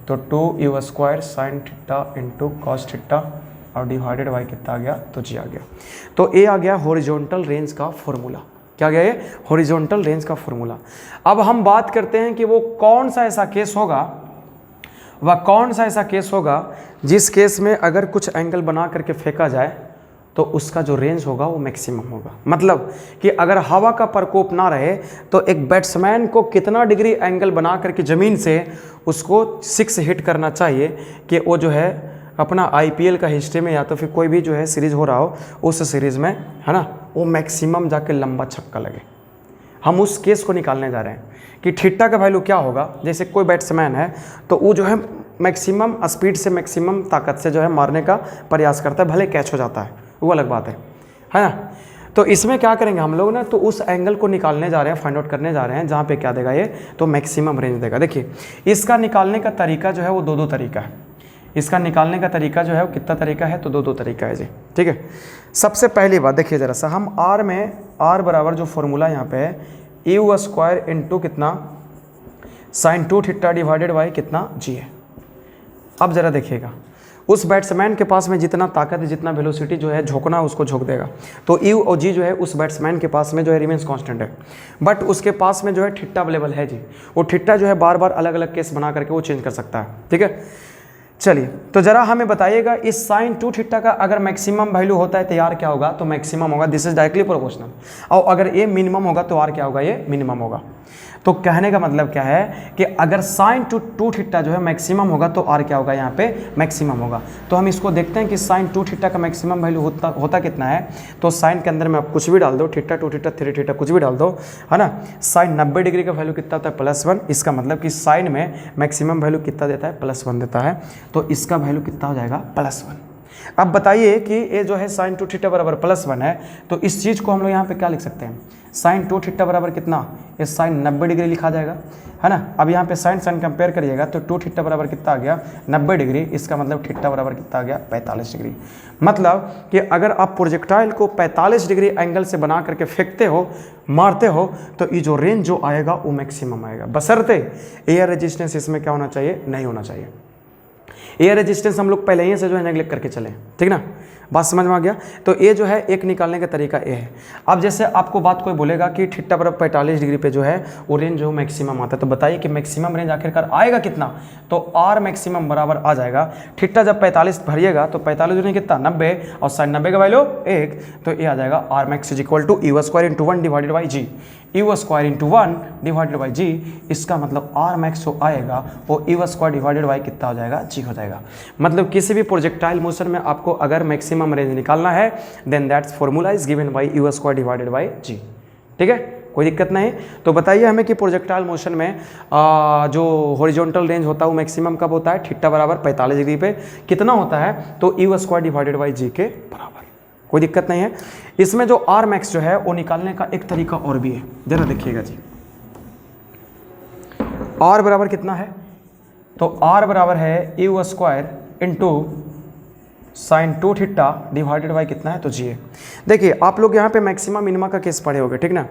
तो 2 u square sine theta into cos theta और डिवाइडेड बाई कितना आ गया, तो जी आ गया। तो ये आ गया हॉरिजॉन्टल रेंज का फॉर्मूला, क्या गया ये हॉरिजॉन्टल रेंज का फॉर्मूला। अब हम बात करते हैं कि वो कौन सा ऐसा केस होगा, वह कौन सा ऐसा केस होगा जिस केस में अगर कुछ एंगल बना करके फेंका जाए तो उसका जो रेंज होगा वो मैक्सिमम होगा। मतलब कि अगर हवा का प्रकोप ना रहे तो एक बैट्समैन को कितना डिग्री एंगल बना करके ज़मीन से उसको 6 हिट करना चाहिए कि वो जो है अपना आईपीएल का हिस्ट्री में या तो फिर कोई भी जो है सीरीज़ हो रहा हो उस सीरीज़ में, है ना, वो मैक्सिमम जाके लंबा छक्का लगे। हम उस केस को निकालने जा रहे हैं कि थीटा का वैल्यू क्या होगा। जैसे कोई बैट्समैन है तो वो जो है मैक्सिमम स्पीड से मैक्सिमम ताकत से जो है मारने का प्रयास करता है, भले कैच हो जाता है वो अलग बात है ना। तो इसमें क्या करेंगे हम लोग ना, तो उस एंगल को निकालने जा रहे हैं, फाइंड आउट करने जा रहे हैं जहाँ पे क्या देगा ये, तो मैक्सिमम रेंज देगा। देखिए इसका निकालने का तरीका जो है वो दो तरीका है। इसका निकालने का तरीका जो है वो कितना तरीका है, तो दो तरीका है जी, ठीक है। सबसे पहली बात देखिए ज़रा सा, हम आर में आर बराबर जो फॉर्मूला यहाँ पे है यू स्क्वायर इंटू कितना साइन 2 थीटा डिवाइडेड बाई कितना जी है। अब ज़रा देखिएगा उस बैट्समैन के पास में जितना ताकत है, जितना वेलोसिटी जो है झोंकना उसको झोंक देगा, तो यू और जी जो है उस बैट्समैन के पास में जो है रिमेंस कांस्टेंट है, बट उसके पास में जो है थीटा अवेलेबल है जी। वो थीटा जो है बार बार अलग अलग केस बना करके वो चेंज कर सकता है, ठीक है। चलिए तो ज़रा हमें बताइएगा इस साइन 2 थीटा का अगर मैक्सिमम वैल्यू होता है तो यार क्या होगा, तो मैक्सिमम होगा, दिस इज डायरेक्टली प्रोपोर्शनल। और अगर ये मिनिमम होगा तो आर क्या होगा, ये मिनिमम होगा। तो कहने का मतलब क्या है कि अगर साइन 2 थीटा जो है मैक्सिमम होगा तो आर क्या होगा, यहाँ पे मैक्सिमम होगा। तो हम इसको देखते हैं कि साइन 2 थीटा का मैक्सिमम वैल्यू होता कितना है। तो साइन के अंदर में आप कुछ भी डाल दो, थीटा 2 थीटा 3 थीटा कुछ भी डाल दो, है ना। साइन 90 डिग्री का वैल्यू कितना होता है, +1। इसका मतलब कि साइन में मैक्सिमम वैल्यू कितना देता है, +1 देता है। तो इसका वैल्यू कितना हो जाएगा, +1। अब बताइए कि ये जो है साइन 2 थीटा बराबर +1 है, तो इस चीज़ को हम लोग यहाँ पे क्या लिख सकते हैं, साइन 2 थीटा बराबर कितना, ये साइन 90 डिग्री लिखा जाएगा, है ना। अब यहाँ पे साइन कंपेयर करिएगा तो 2 थीटा बराबर कितना आ गया, 90 डिग्री। इसका मतलब थीटा बराबर कितना आ गया, 45 डिग्री। मतलब कि अगर आप प्रोजेक्टाइल को 45 डिग्री एंगल से बना करके फेंकते हो, मारते हो, तो ये जो रेंज जो आएगा वो मैक्सिमम आएगा, बशर्ते एयर रेजिस्टेंस इसमें क्या होना चाहिए, नहीं होना चाहिए। एयर रेजिस्टेंस हम लोग पहले ही से जो है नेगलेक्ट करके चले, ठीक ना। बात समझ में आ गया। तो ये जो है एक निकालने का तरीका ये है। अब जैसे आपको बात कोई बोलेगा कि थीटा बराबर 45 डिग्री पे जो है वो रेंज जो मैक्सिमम आता है, तो बताइए कि मैक्सिमम रेंज आखिरकार आएगा कितना, तो आर मैक्सिमम बराबर आ जाएगा। थीटा जब 45 भरिएगा तो 45 नहीं कितना, 90, और साइन 90 का वैल्यू 1, तो ये आ जाएगा R max is equal to u square into 1 divided by g, u square into 1 divided by g. इसका मतलब आर मैक्स जो आएगा वो यू स्क्वायर डिवाइडेड बाई कितना हो जाएगा, जी हो जाएगा। मतलब किसी भी प्रोजेक्टाइल मोशन में आपको अगर मैक्सिमम रेंज निकालना है then that's formula is given by u square divided by g, ठीक है, कोई दिक्कत नहीं। तो बताइए हमें कि प्रोजेक्टाइल मोशन में जो हॉरिजॉन्टल रेंज होता है वो मैक्सिमम कब होता है, थीटा बराबर 45 डिग्री पे कितना होता है, तो you square divided by g के बराबर, कोई दिक्कत नहीं है। इसमें जो आर मैक्स जो है वो निकालने का एक तरीका और भी है, जरा देखिएगा जी। आर बराबर कितना है, तो आर बराबर है you square into sine 2 theta divided by कितना है, तो जी है। देखिए आप लोग यहाँ पे मैक्सिमम मिनिमा का केस पढ़े होगे, ठीक ना।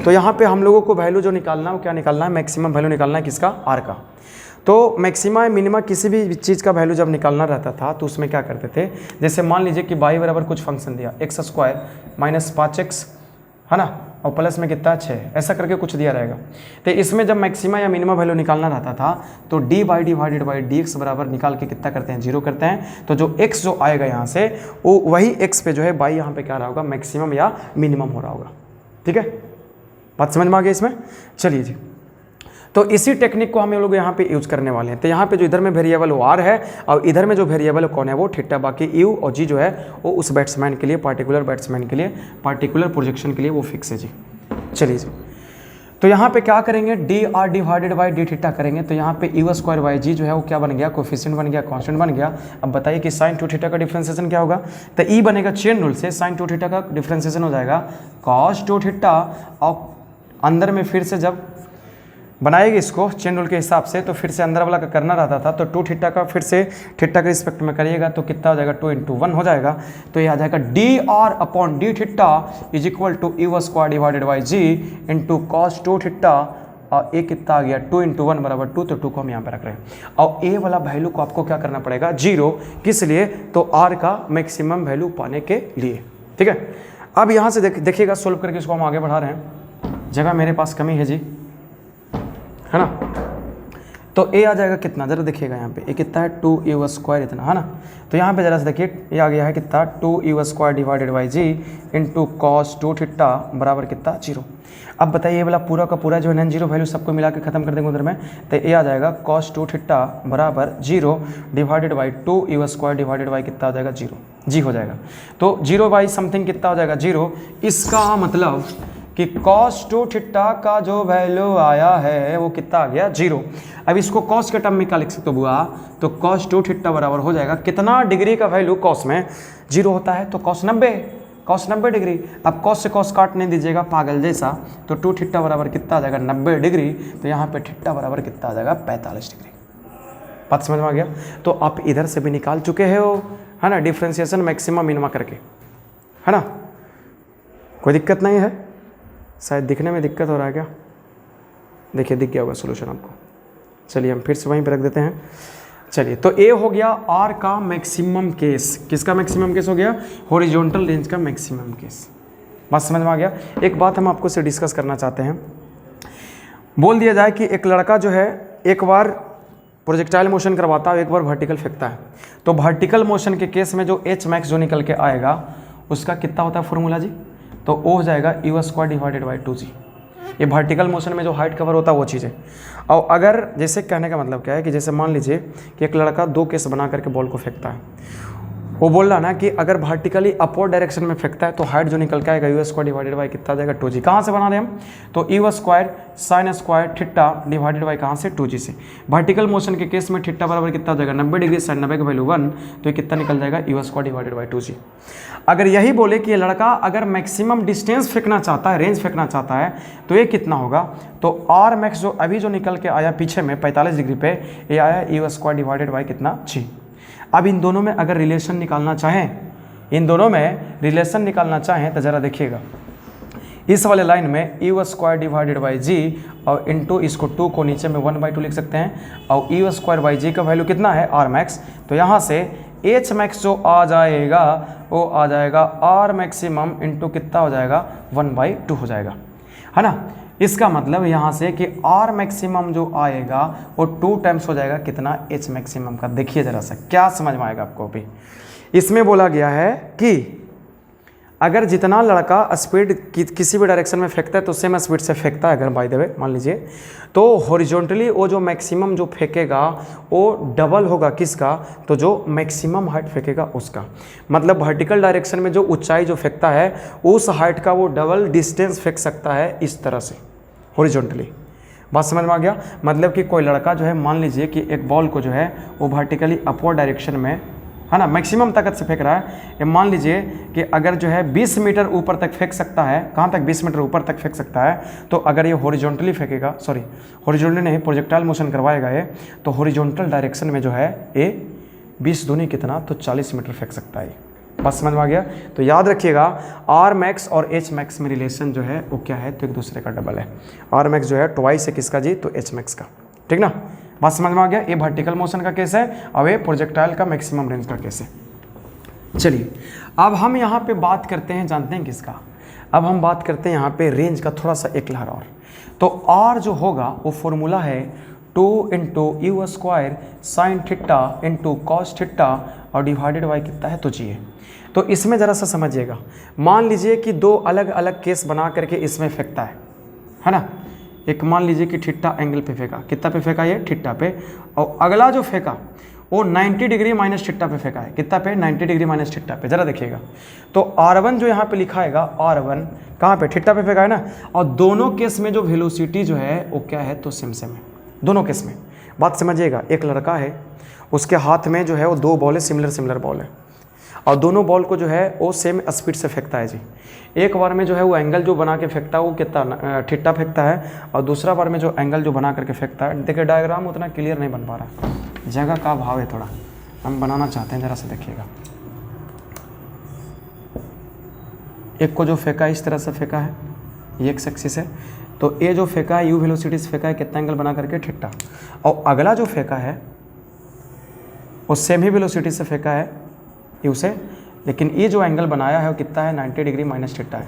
तो यहाँ पे हम लोगों को वैल्यू जो निकालना है वो क्या निकालना है, मैक्सिमम वैल्यू निकालना है किसका, आर का। तो मैक्सिमा मिनिमा किसी भी चीज़ का वैल्यू जब निकालना रहता था तो उसमें क्या करते थे, जैसे मान लीजिए कि y बराबर कुछ फंक्शन दिया x² - 5x, है ना, और प्लस में कितना 6, ऐसा करके कुछ दिया रहेगा। तो इसमें जब मैक्सिमा या मिनिमम वैल्यू निकालना रहता था तो D by divided by D x बराबर निकाल के कितना करते हैं 0 करते हैं। तो जो x जो आएगा यहाँ से वो वही x पे जो है बाई यहाँ पे क्या रहा होगा मैक्सिमम या मिनिमम हो रहा होगा। ठीक है, बात समझ में आ गई इसमें। चलिए जी, तो इसी टेक्निक को हम लोग यहाँ पे यूज करने वाले हैं। तो यहाँ पे जो इधर में वेरिएबल वो आर है और इधर में जो वेरिएबल कौन है वो थीटा, बाकी यू और जी जो है वो उस बैट्समैन के लिए, पार्टिकुलर बैट्समैन के लिए, पार्टिकुलर प्रोजेक्शन के लिए वो फिक्स है जी। चलिए जी, तो यहाँ पे क्या करेंगे D R divided by D theta करेंगे। तो यहाँ पे यू स्क्वायर वाई जी जो है वो क्या बन गया, कोफिशिएंट बन गया, कांस्टेंट बन गया। अब बताइए कि साइन 2 थीटा का डिफरेंशिएशन क्या होगा। तो ई बनेगा चेन रूल से, साइन 2 थीटा का डिफरेंशिएशन हो जाएगा कॉस 2 थीटा, और अंदर में फिर से जब बनाएगी इसको चेन रूल के हिसाब से तो फिर से अंदर वाला का करना रहता था। तो 2 थीटा का फिर से थीटा के रिस्पेक्ट में करिएगा तो कितना हो जाएगा 2 × 1 हो जाएगा। तो ये आ जाएगा d r upon d theta is equal to u square divided by g into cos 2 theta, और ए कितना आ गया 2 × 1 बराबर 2। तो 2 को हम यहाँ पे रख रहे हैं और ए वाला वैल्यू को आपको क्या करना पड़ेगा 0। किस लिए, तो आर का मैक्सिमम वैल्यू पाने के लिए। ठीक है, अब यहाँ से देखिएगा सोल्व करके इसको हम आगे बढ़ा रहे हैं। जगह मेरे पास कमी है जी, है ना। तो ए आ जाएगा कितना, जरा देखिएगा यहाँ पे ए कितना है 2 यू स्क्वायर इतना, है ना। तो यहाँ पे जरा से देखिए ये आ गया है कितना 2 u square divided by g into cos 2 theta बराबर कितना 0। अब बताइए ये वाला पूरा का पूरा जो है नॉन जीरो वैल्यू सबको मिला के खत्म कर देंगे उधर में। तो ए आ जाएगा कॉस 2 थीटा बराबर 0 divided by 2 u square divided by कितना हो जाएगा 0 जी हो जाएगा। तो 0 बाई समथिंग कितना हो जाएगा 0। इसका मतलब कि cos 2 थीटा का जो वैल्यू आया है वो कितना आ गया 0। अब इसको cos के टर्म में क्या लिख सकते हो बुआ, तो cos 2 थीटा बराबर हो जाएगा कितना डिग्री का वैल्यू cos में 0 होता है, तो cos 90 डिग्री। अब cos से cos काट नहीं दीजिएगा पागल जैसा, तो 2 थीटा बराबर कितना आ जाएगा 90 डिग्री। तो यहाँ पे थीटा बराबर कितना आ जाएगा 45 डिग्री। बात समझ में आ गया। तो आप इधर से भी निकाल चुके हो, है ना, डिफ्रेंसिएशन मैक्सिमम मिनिमम करके, है ना, कोई दिक्कत नहीं है। शायद दिखने में दिक्कत हो रहा है क्या, देखिए दिख गया होगा सोल्यूशन आपको। चलिए हम फिर से वहीं पर रख देते हैं। चलिए, तो ए हो गया आर का मैक्सिमम केस। किसका मैक्सिमम केस हो गया, हॉरिजॉन्टल रेंज का मैक्सिमम केस। बात समझ में आ गया। एक बात हम आपको से डिस्कस करना चाहते हैं। बोल दिया जाए कि एक लड़का जो है एक बार प्रोजेक्टाइल मोशन करवाता है, एक बार वर्टिकल फेंकता है। तो वर्टिकल मोशन के केस में जो एच मैक्स जो निकल के आएगा उसका कितना होता है फॉर्मूला जी, तो वो हो जाएगा you square divided by 2g। ये वर्टिकल मोशन में जो हाइट कवर होता है वो चीज़ है। और अगर जैसे कहने का मतलब क्या है कि जैसे मान लीजिए कि एक लड़का 2 केस बना करके बॉल को फेंकता है, वो बोल रहा ना कि अगर वर्टिकली अपवर्ड डायरेक्शन में फेंकता है तो हाइट जो निकल के आएगा यू स्क्वायर डिवाइडेड बाई कितना आ जाएगा 2g। कहाँ से बना रहे हम, तो you square sine square theta divided by कहाँ से 2g से। वर्टिकल मोशन के केस में थीटा बराबर कितना हो जाएगा 90 डिग्री, साइन 90 का वैल्यू 1, तो ये कितना निकल जाएगा you square divided by 2g। अगर यही बोले कि ये लड़का अगर मैक्सिमम डिस्टेंस फेंकना चाहता है, रेंज फेंकना चाहता है, तो ये कितना होगा, तो आर मैक्स जो अभी जो निकल के आया पीछे में 45 डिग्री पे, ये आया यू स्क्वायर डिवाइडेड बाई कितना 6। अब इन दोनों में अगर रिलेशन निकालना चाहें, तो ज़रा देखिएगा इस वाले लाइन में you square divided by g और इंटू इसको 2 को नीचे में 1/2 लिख सकते हैं, और यू स्क्वायर बाई जी का वैल्यू कितना है आर मैक्स। तो यहाँ से एच मैक्स जो आ जाएगा वो आ जाएगा आर मैक्सिमम इंटू कितना हो जाएगा 1/2 हो जाएगा, है ना। इसका मतलब यहाँ से कि आर मैक्सिमम जो आएगा वो 2 टाइम्स हो जाएगा कितना एच मैक्सिमम का। देखिए ज़रा सा क्या समझ में आएगा आपको। भी इसमें बोला गया है कि अगर जितना लड़का स्पीड किसी भी डायरेक्शन में फेंकता है तो सेम स्पीड से फेंकता है, अगर बाय द वे मान लीजिए, तो हॉरिजॉन्टली वो जो मैक्सिमम जो फेंकेगा वो डबल होगा किसका, तो जो मैक्सिमम हाइट फेंकेगा उसका। मतलब वर्टिकल डायरेक्शन में जो ऊंचाई जो फेंकता है उस हाइट का वो डबल डिस्टेंस फेंक सकता है इस तरह से हॉरिजॉन्टली। बात समझ में आ गया। मतलब कि कोई लड़का जो है मान लीजिए कि एक बॉल को जो है वो वर्टिकली अपवर्ड डायरेक्शन में, है ना, मैक्सिमम ताकत से फेंक रहा है। ये मान लीजिए कि अगर जो है 20 मीटर ऊपर तक फेंक सकता है, कहाँ तक 20 मीटर ऊपर तक फेंक सकता है, तो अगर ये हॉरिजॉन्टली फेंकेगा, सॉरी हॉरिजॉन्टली नहीं, प्रोजेक्टाइल मोशन करवाएगा ये, तो हॉरिजॉन्टल डायरेक्शन में जो है ये 20 दूनी कितना, तो 40 मीटर फेंक सकता है। बस समझ में आ गया। तो याद रखिएगा आर मैक्स और एच मैक्स में रिलेशन जो है वो क्या है, तो एक दूसरे का डबल है। आर मैक्स जो है ट्वाइस है किसका जी, तो एच मैक्स का, ठीक ना। बात समझ में आ गया। ये वर्टिकल मोशन का केस है और ये प्रोजेक्टाइल का मैक्सिमम रेंज का केस है। चलिए अब हम यहाँ पे बात करते हैं, जानते हैं किसका, अब हम बात करते हैं यहाँ पे रेंज का थोड़ा सा एक लहर और। तो R जो होगा वो फॉर्मूला है 2 into you square sine theta into cos theta और डिवाइडेड बाई कितना है तो जी है। तो इसमें ज़रा सा समझिएगा, मान लीजिए कि दो अलग अलग केस बना करके इसमें फेंकता है ना। एक मान लीजिए कि थीटा एंगल पे फेंका, कितना पे फेंका ये थीटा पे, और अगला जो फेंका वो 90 डिग्री माइनस थीटा पे फेंका है, कितना पे 90 डिग्री माइनस थीटा पे। जरा देखिएगा तो R1 जो यहाँ पे लिखा है R1 कहाँ पे थीटा पे फेंका है ना, और दोनों केस में जो वेलोसिटी जो है वो क्या है तो सेम सेम है दोनों केस में। बात समझिएगा, एक लड़का है उसके हाथ में जो है वो दो बॉल है, सिमिलर बॉल है, और दोनों बॉल को जो है वो सेम स्पीड से फेंकता है जी। एक बार में जो है वो एंगल जो बना के फेंकता है वो कितना थीटा फेंकता है, और दूसरा बार में जो एंगल जो बना करके फेंकता है, देखिए डायग्राम उतना क्लियर नहीं बन पा रहा, जगह का अभाव है थोड़ा, हम बनाना चाहते हैं, ज़रा से देखिएगा। एक को जो फेंका इस तरह से फेंका है, ये एक्स एक्सिस है, तो ये जो फेंका है यू वेलोसिटी से फेंका है कितना एंगल बना करके थीटा, और अगला जो फेंका है वो सेम ही वेलोसिटी से फेंका है यू से, लेकिन ये जो एंगल बनाया है वो कितना है 90 डिग्री माइनस थीटा है।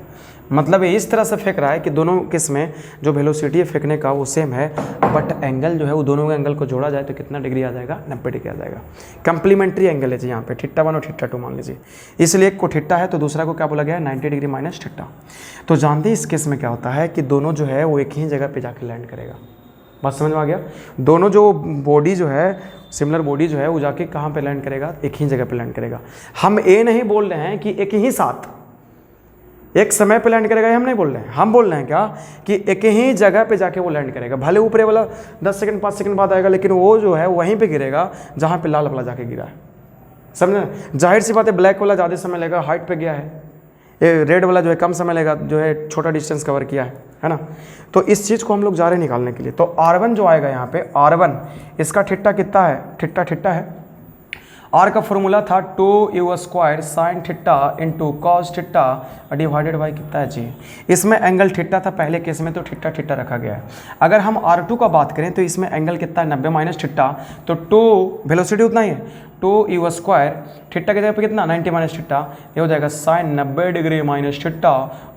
मतलब ये इस तरह से फेंक रहा है कि दोनों केस में जो वेलोसिटी है फेंकने का वो सेम है, बट एंगल जो है वो दोनों के एंगल को जोड़ा जाए तो कितना डिग्री आ जाएगा 90 डिग्री आ जाएगा। कंप्लीमेंट्री एंगल है जी यहाँ पे, थीटा 1 और थीटा 2 मान लीजिए, इसलिए एक को थीटा है तो दूसरा को क्या बोला गया है 90 डिग्री माइनस थीटा। तो जानते हैं इस केस में क्या होता है कि दोनों जो है वो एक ही जगह पर जाकर लैंड करेगा। बात समझ में आ गया, दोनों जो बॉडी जो है सिमिलर बॉडी जो है वो जाके कहाँ पे लैंड करेगा, एक ही जगह पे लैंड करेगा। हम ये नहीं बोल रहे हैं कि एक ही साथ एक समय पे लैंड करेगा, हम नहीं बोल रहे हैं, हम बोल रहे हैं क्या कि एक ही जगह पे जाके वो लैंड करेगा। भले ऊपर वाला 10 सेकंड 5 सेकंड बाद आएगा, लेकिन वो जो है वहीं पे गिरेगा जहाँ पे लाल वाला जाके गिरा है। समझे, जाहिर सी बात है ब्लैक वाला ज़्यादा समय लेगा, हाइट पे गया है, ये रेड वाला जो है कम समय लेगा, जो है छोटा डिस्टेंस कवर किया है ना। तो इस चीज़ को हम लोग जा रहे हैं निकालने के लिए। तो R1 जो आएगा यहाँ पे R1 इसका थीटा कितना है, थीटा है। R का फॉर्मूला था 2 u square sine theta into cos theta divided by कितना है जी। इसमें एंगल थीटा था पहले केस में तो थीटा रखा गया है। अगर हम R2 का बात करें तो इसमें एंगल कितना है 90 माइनस थीटा, तो 2 वेलोसिटी उतना ही है 2 यू स्क्वायर थीटा की जगह पे कितना 90 माइनस थीटा, ये हो जाएगा साइन 90 डिग्री माइनस थीटा,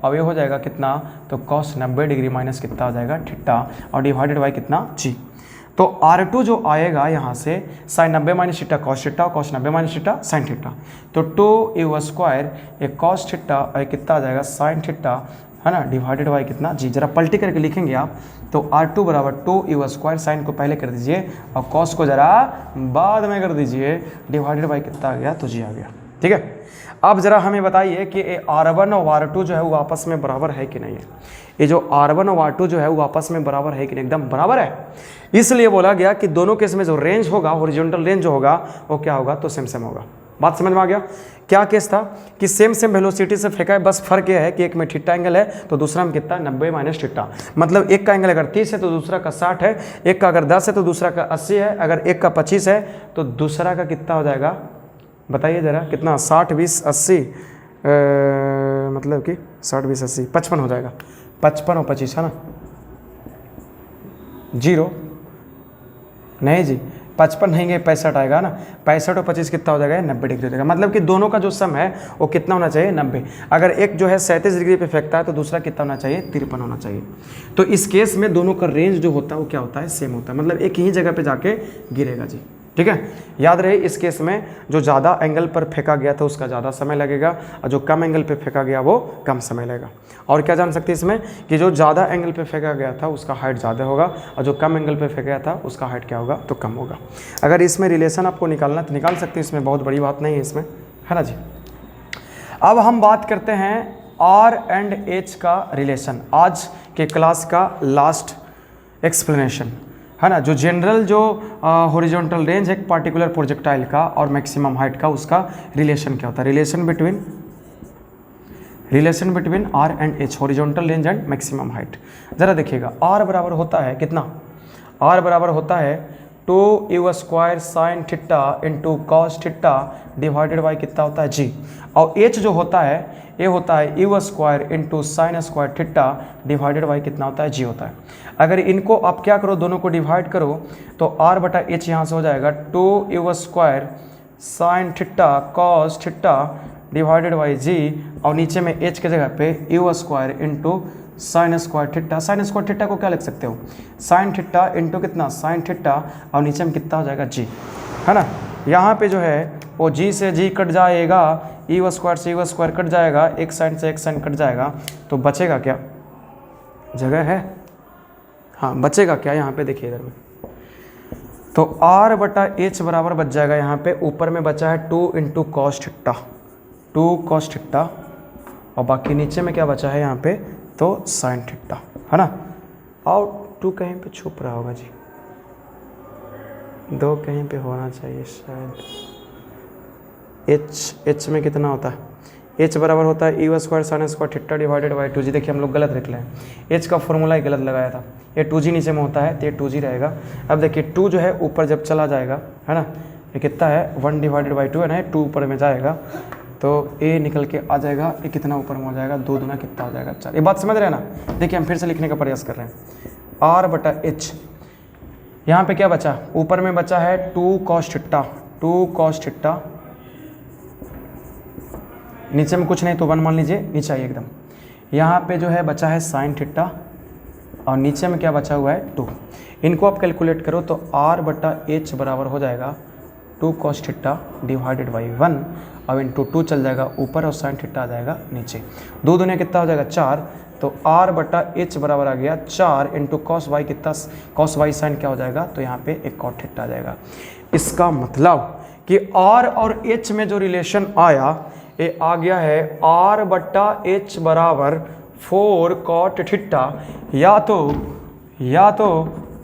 और ये हो जाएगा कितना तो कॉस 90 डिग्री माइनस कितना हो जाएगा थीटा, और डिवाइडेड बाई कितना जी। तो R2 जो आएगा यहाँ से sine 90 minus theta cos theta, cos 90 minus theta sine theta, तो 2 यू स्क्वायर एक कॉस थीटा और कितना आ जाएगा साइन थीटा है ना, डिवाइडेड बाई कितना जी। जरा पलटी करके लिखेंगे आप तो R2 बराबर 2 यू स्क्वायर, साइन को पहले कर दीजिए और कॉस को जरा बाद में कर दीजिए, डिवाइडेड बाई कितना आ गया तो जी आ गया। ठीक है, अब जरा हमें बताइए कि R1 और R2 जो है वो आपस में बराबर है कि नहीं है। ये जो R1 और R2 जो है वो आपस में बराबर है कि नहीं, एकदम बराबर है। इसलिए बोला गया कि दोनों केस में जो रेंज होगा, हॉरिजॉन्टल रेंज जो होगा वो क्या होगा तो सेम होगा। बात समझ में आ गया। क्या केस था कि सेम वेलोसिटी से फेंका है, बस फर्क ये है कि एक में थीटा एंगल है तो दूसरा में कितना 90 माइनस थीटा। मतलब एक का एंगल अगर 30 है तो दूसरा का 60 है, एक का अगर 10 है तो दूसरा का 80 है, अगर एक का 25 है तो दूसरा का कितना हो जाएगा बताइए जरा, कितना 60 20 80 मतलब कि 60 20 80 55 हो जाएगा, 55 और 25 है ना, 0 नहीं जी 55 नहीं गए 65 आएगा ना, 65 और 25 कितना हो जाएगा 90 डिग्री हो जाएगा। मतलब कि दोनों का जो सम है वो कितना होना चाहिए 90। अगर एक जो है 37 डिग्री पे फेंकता है तो दूसरा कितना होना चाहिए 53 होना चाहिए। तो इस केस में दोनों का रेंज जो होता है वो क्या होता है सेम होता है, मतलब एक ही जगह पे जाके गिरेगा जी। ठीक है, याद रहे इस केस में जो ज़्यादा एंगल पर फेंका गया था उसका ज़्यादा समय लगेगा और जो कम एंगल पे फेंका गया वो कम समय लगेगा। और क्या जान सकते हैं इसमें कि जो ज़्यादा एंगल पे फेंका गया था उसका हाइट ज़्यादा होगा और जो कम एंगल पे फेंका गया था उसका हाइट क्या होगा तो कम होगा। अगर इसमें रिलेशन आपको निकालना तो निकाल सकते हैं, इसमें बहुत बड़ी बात नहीं है इसमें, है ना जी। अब हम बात करते हैं R एंड H का रिलेशन, आज के क्लास का लास्ट एक्सप्लेनेशन है ना। जो जनरल जो हॉरिजॉन्टल रेंज है एक पार्टिकुलर प्रोजेक्टाइल का और मैक्सिमम हाइट का, उसका रिलेशन क्या होता है, relation between R and H, horizontal range and maximum height. ज़रा देखिएगा R बराबर होता है कितना, R बराबर होता है 2 u square sine theta into cos theta divided by कितना होता है जी। और H जो होता है ये होता है you square into sine square theta divided by कितना होता है जी होता है। अगर इनको आप क्या करो दोनों को डिवाइड करो तो R बटा H यहाँ से हो जाएगा 2 u square sine theta cos theta divided by g, और नीचे में एच के जगह पे u square into sine square theta. Sine square theta को क्या लिख सकते हो, साइन थीटा इंटू कितना साइन थीटा, और नीचे में कितना हो जाएगा जी, है ना। यहाँ पे जो है वो जी से जी कट जाएगा, यू स्क्वायर से यू स्क्वायर कट जाएगा, एक साइन से एक साइन कट जाएगा, तो बचेगा क्या, जगह है, हाँ बचेगा क्या, यहाँ पे देखिए इधर में, तो आर बटा एच बराबर बच जाएगा, यहाँ पे ऊपर में बचा है 2 into cos theta, 2 cos theta, और बाकी नीचे में क्या बचा है यहाँ पे, तो साइन थीटा, है ना। और 2 कहीं पे छुप रहा होगा जी, 2 कहीं पे होना चाहिए शायद। एच में कितना होता है, एच बराबर होता है you square sine square theta divided by 2 जी। देखिए हम लोग गलत लिख लें, एच का फॉर्मूला ही गलत लगाया था, ये 2 जी नीचे में होता है तो ये 2 जी रहेगा। अब देखिए 2 जो है ऊपर जब चला जाएगा, है ना, ये कितना है 1 डिवाइडेड बाई 2 है ना, 2 ऊपर में जाएगा तो ए निकल के आ जाएगा, ये कितना ऊपर में हो जाएगा, 2 दूना कितना हो जाएगा 4। ये बात समझ रहे हैं ना। देखिए हम फिर से लिखने का प्रयास कर रहे हैं, आर बटा एच, यहाँ पे क्या बचा, ऊपर में बचा है 2 कॉस थीटा, 2 कॉस थीटा, नीचे में कुछ नहीं तो 1 मान लीजिए, नीचे आइए एकदम, यहाँ पे जो है बचा है साइन थीटा, और नीचे में क्या बचा हुआ है 2। इनको आप कैलकुलेट करो तो आर बटा एच बराबर हो जाएगा 2 कॉस थीटा डिवाइडेड बाई 1, और इंटू 2 चल जाएगा ऊपर और साइन थीटा आ जाएगा नीचे, 2 दूने कितना हो जाएगा 4, तो आर बटा एच बराबर आ गया 4 इंटू कॉस वाई, कितना कॉस वाई साइन क्या हो जाएगा, तो यहाँ पे एक कॉट थीटा आ जाएगा। इसका मतलब कि आर और एच में जो रिलेशन आया ये आ गया है आर बटा एच बराबर 4 कॉट थीटा, या तो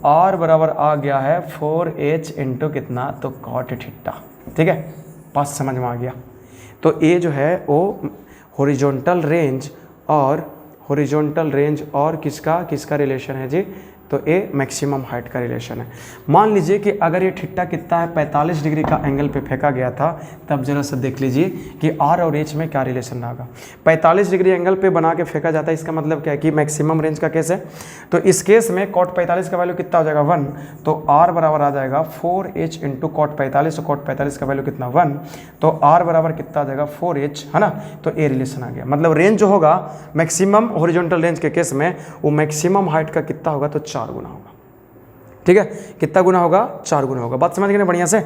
आर बराबर आ गया है 4h इंटू कितना, तो कॉट थीटा। ठीक है, बात समझ में आ गया। तो ये जो है वो हॉरिजॉन्टल रेंज और किसका रिलेशन है जी, तो ये मैक्सिमम हाइट का रिलेशन है। मान लीजिए कि अगर ये थीटा कितना है 45 डिग्री का एंगल पे फेंका गया था, तब जरा सा देख लीजिए कि आर और एच में क्या रिलेशन होगा। 45 डिग्री एंगल पे बना के फेंका जाता है, इसका मतलब क्या है कि मैक्सिमम रेंज का केस है। तो इस केस में कॉट 45 का वैल्यू कितना हो जाएगा 1, तो आर बराबर आ जाएगा 4h इंटू कॉट 45, तो कॉट 45 का वैल्यू कितना 1, तो आर बराबर कितना आ जाएगा 4h, है ना। तो ये रिलेशन आ गया, मतलब रेंज जो होगा मैक्सिमम हॉरिजॉन्टल रेंज के केस में वो मैक्सिमम हाइट का कितना होगा, तो 4 गुना होगा। ठीक है, कितना गुना होगा, 4 गुना होगा। बात समझ गए ना बढ़िया से।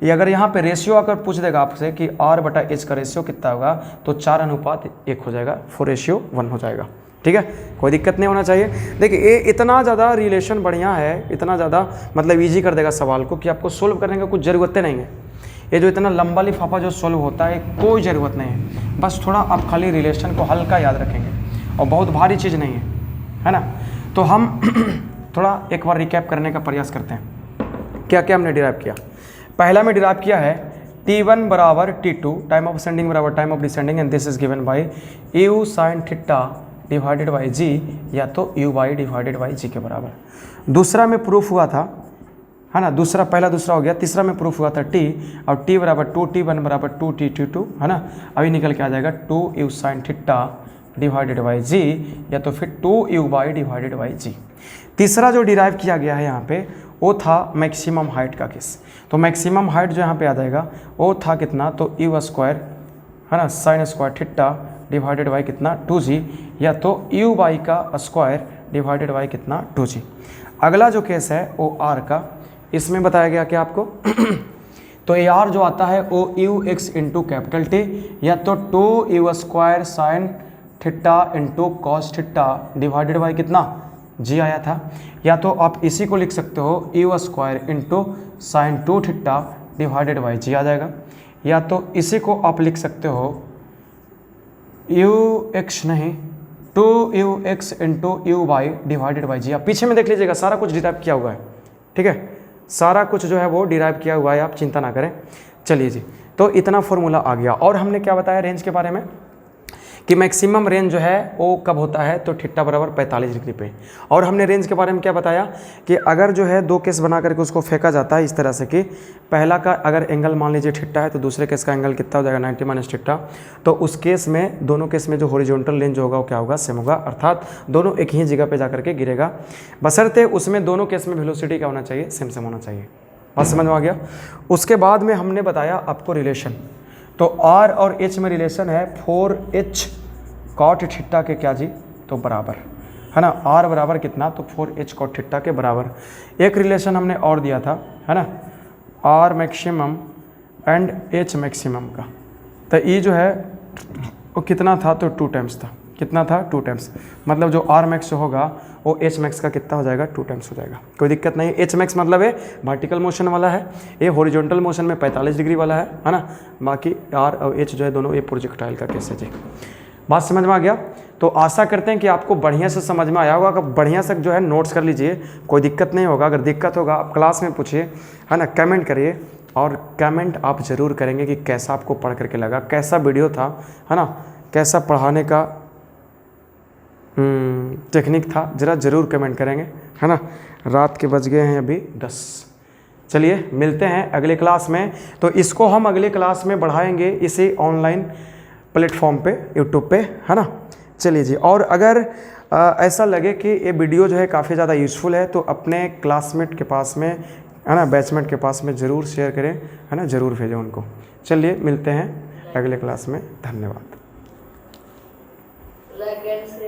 ये अगर यहाँ पे रेशियो आकर पूछ देगा आपसे कि आर बटा एच का रेशियो कितना होगा, तो 4:1 हो जाएगा, 4:1 हो जाएगा। ठीक है, कोई दिक्कत नहीं होना चाहिए। देखिए ये इतना ज़्यादा रिलेशन बढ़िया है, इतना ज़्यादा मतलब ईजी कर देगा सवाल को कि आपको सोल्व करने का कुछ ज़रूरत नहीं है। ये जो इतना लंबा लिफाफा जो सोल्व होता है कोई ज़रूरत नहीं है, बस थोड़ा आप खाली रिलेशन को हल्का याद रखेंगे और बहुत भारी चीज़ नहीं है ना। तो हम थोड़ा एक बार रिकैप करने का प्रयास करते हैं, क्या क्या हमने डिराइव किया। पहला में डिराइव किया है T1 बराबर T2, टाइम ऑफ असेंडिंग बराबर time of descending, and this is given by u sine theta divided by g, या तो u y divided by g के बराबर। दूसरा में प्रूफ हुआ था, है ना, दूसरा हो गया। तीसरा में प्रूफ हुआ था T, और T बराबर 2, T1 बराबर 2T2, है ना। अभी निकल के आ जाएगा 2 u sine theta divided by g, या तो फिर 2 u y divided by g. तीसरा जो डिराइव किया गया है यहाँ पे वो था मैक्सिमम हाइट का केस। तो मैक्सिमम हाइट जो यहाँ पे आ जाएगा वो था कितना, तो यू स्क्वायर, है ना, sign square theta divided by कितना 2g, या तो यू वाई का स्क्वायर डिवाइडेड बाई कितना 2g। अगला जो केस है वो आर का, इसमें बताया गया कि आपको तो ए आर जो आता है वो you x into capital T, या तो 2 u square sine theta into cos theta divided by कितना जी आया था, या तो आप इसी को लिख सकते हो u square into sine 2 theta divided by g आ जाएगा, या तो इसी को आप लिख सकते हो यू एक्स नहीं 2 u x into u y divided by g. आप पीछे में देख लीजिएगा सारा कुछ डिराइव किया हुआ है। ठीक है, सारा कुछ जो है वो डिराइव किया हुआ है, आप चिंता ना करें। चलिए जी, तो इतना फॉर्मूला आ गया। और हमने क्या बताया रेंज के बारे में कि मैक्सिमम रेंज जो है वो कब होता है, तो थीटा बराबर 45 डिग्री पे। और हमने रेंज के बारे में क्या बताया कि अगर जो है 2 केस बना करके उसको फेंका जाता है इस तरह से कि पहला का अगर एंगल मान लीजिए थीटा है, तो दूसरे केस का एंगल कितना हो जाएगा 90 माइनस थीटा। तो उस केस में दोनों केस में जो हॉरिजॉन्टल रेंज होगा वो क्या होगा, सेम होगा, अर्थात दोनों एक ही जगह पर जा करके गिरेगा, बशर्ते उसमें दोनों केस में वेलोसिटी क्या होना चाहिए, सेम होना चाहिए। बात समझ में आ गया। उसके बाद में हमने बताया आपको रिलेशन, तो R और H में रिलेशन है 4H कॉट थीटा के क्या जी, तो बराबर है ना। R बराबर कितना, तो 4H कॉट थीटा के बराबर। एक रिलेशन हमने और दिया था है ना, R maximum and H maximum का, तो ये जो है वो कितना था, तो 2 टाइम्स था। कितना था, 2 टाइम्स, मतलब जो R मैक्स होगा वो H मैक्स का कितना हो जाएगा, 2 टाइम्स हो जाएगा। कोई दिक्कत नहीं। H मैक्स मतलब है वर्टिकल मोशन वाला है, ये हॉरिजॉन्टल मोशन में 45 डिग्री वाला है ना। बाकी R और H जो है दोनों ये प्रोजेक्टाइल का केस है जी। बात समझ में आ गया। तो आशा करते हैं कि आपको बढ़िया से समझ में आया होगा। अगर बढ़िया से जो है नोट्स कर लीजिए, कोई दिक्कत नहीं होगा। अगर दिक्कत होगा आप क्लास में पूछिए है ना, कमेंट करिए, और कमेंट आप ज़रूर करेंगे कि कैसा आपको पढ़ करके लगा, कैसा वीडियो था है ना, कैसा पढ़ाने का टेक्निक था, ज़रूर कमेंट करेंगे है ना। रात के बज गए हैं अभी 10। चलिए मिलते हैं अगले क्लास में। तो इसको हम अगले क्लास में बढ़ाएंगे, इसे ऑनलाइन प्लेटफॉर्म पे, यूट्यूब पे है ना। चलिए जी, और अगर ऐसा लगे कि ये वीडियो जो है काफ़ी ज़्यादा यूज़फुल है, तो अपने क्लासमेट के पास में है ना, बैचमेट के पास में ज़रूर शेयर करें है ना, ज़रूर भेजें उनको। चलिए मिलते हैं अगले क्लास में, धन्यवाद।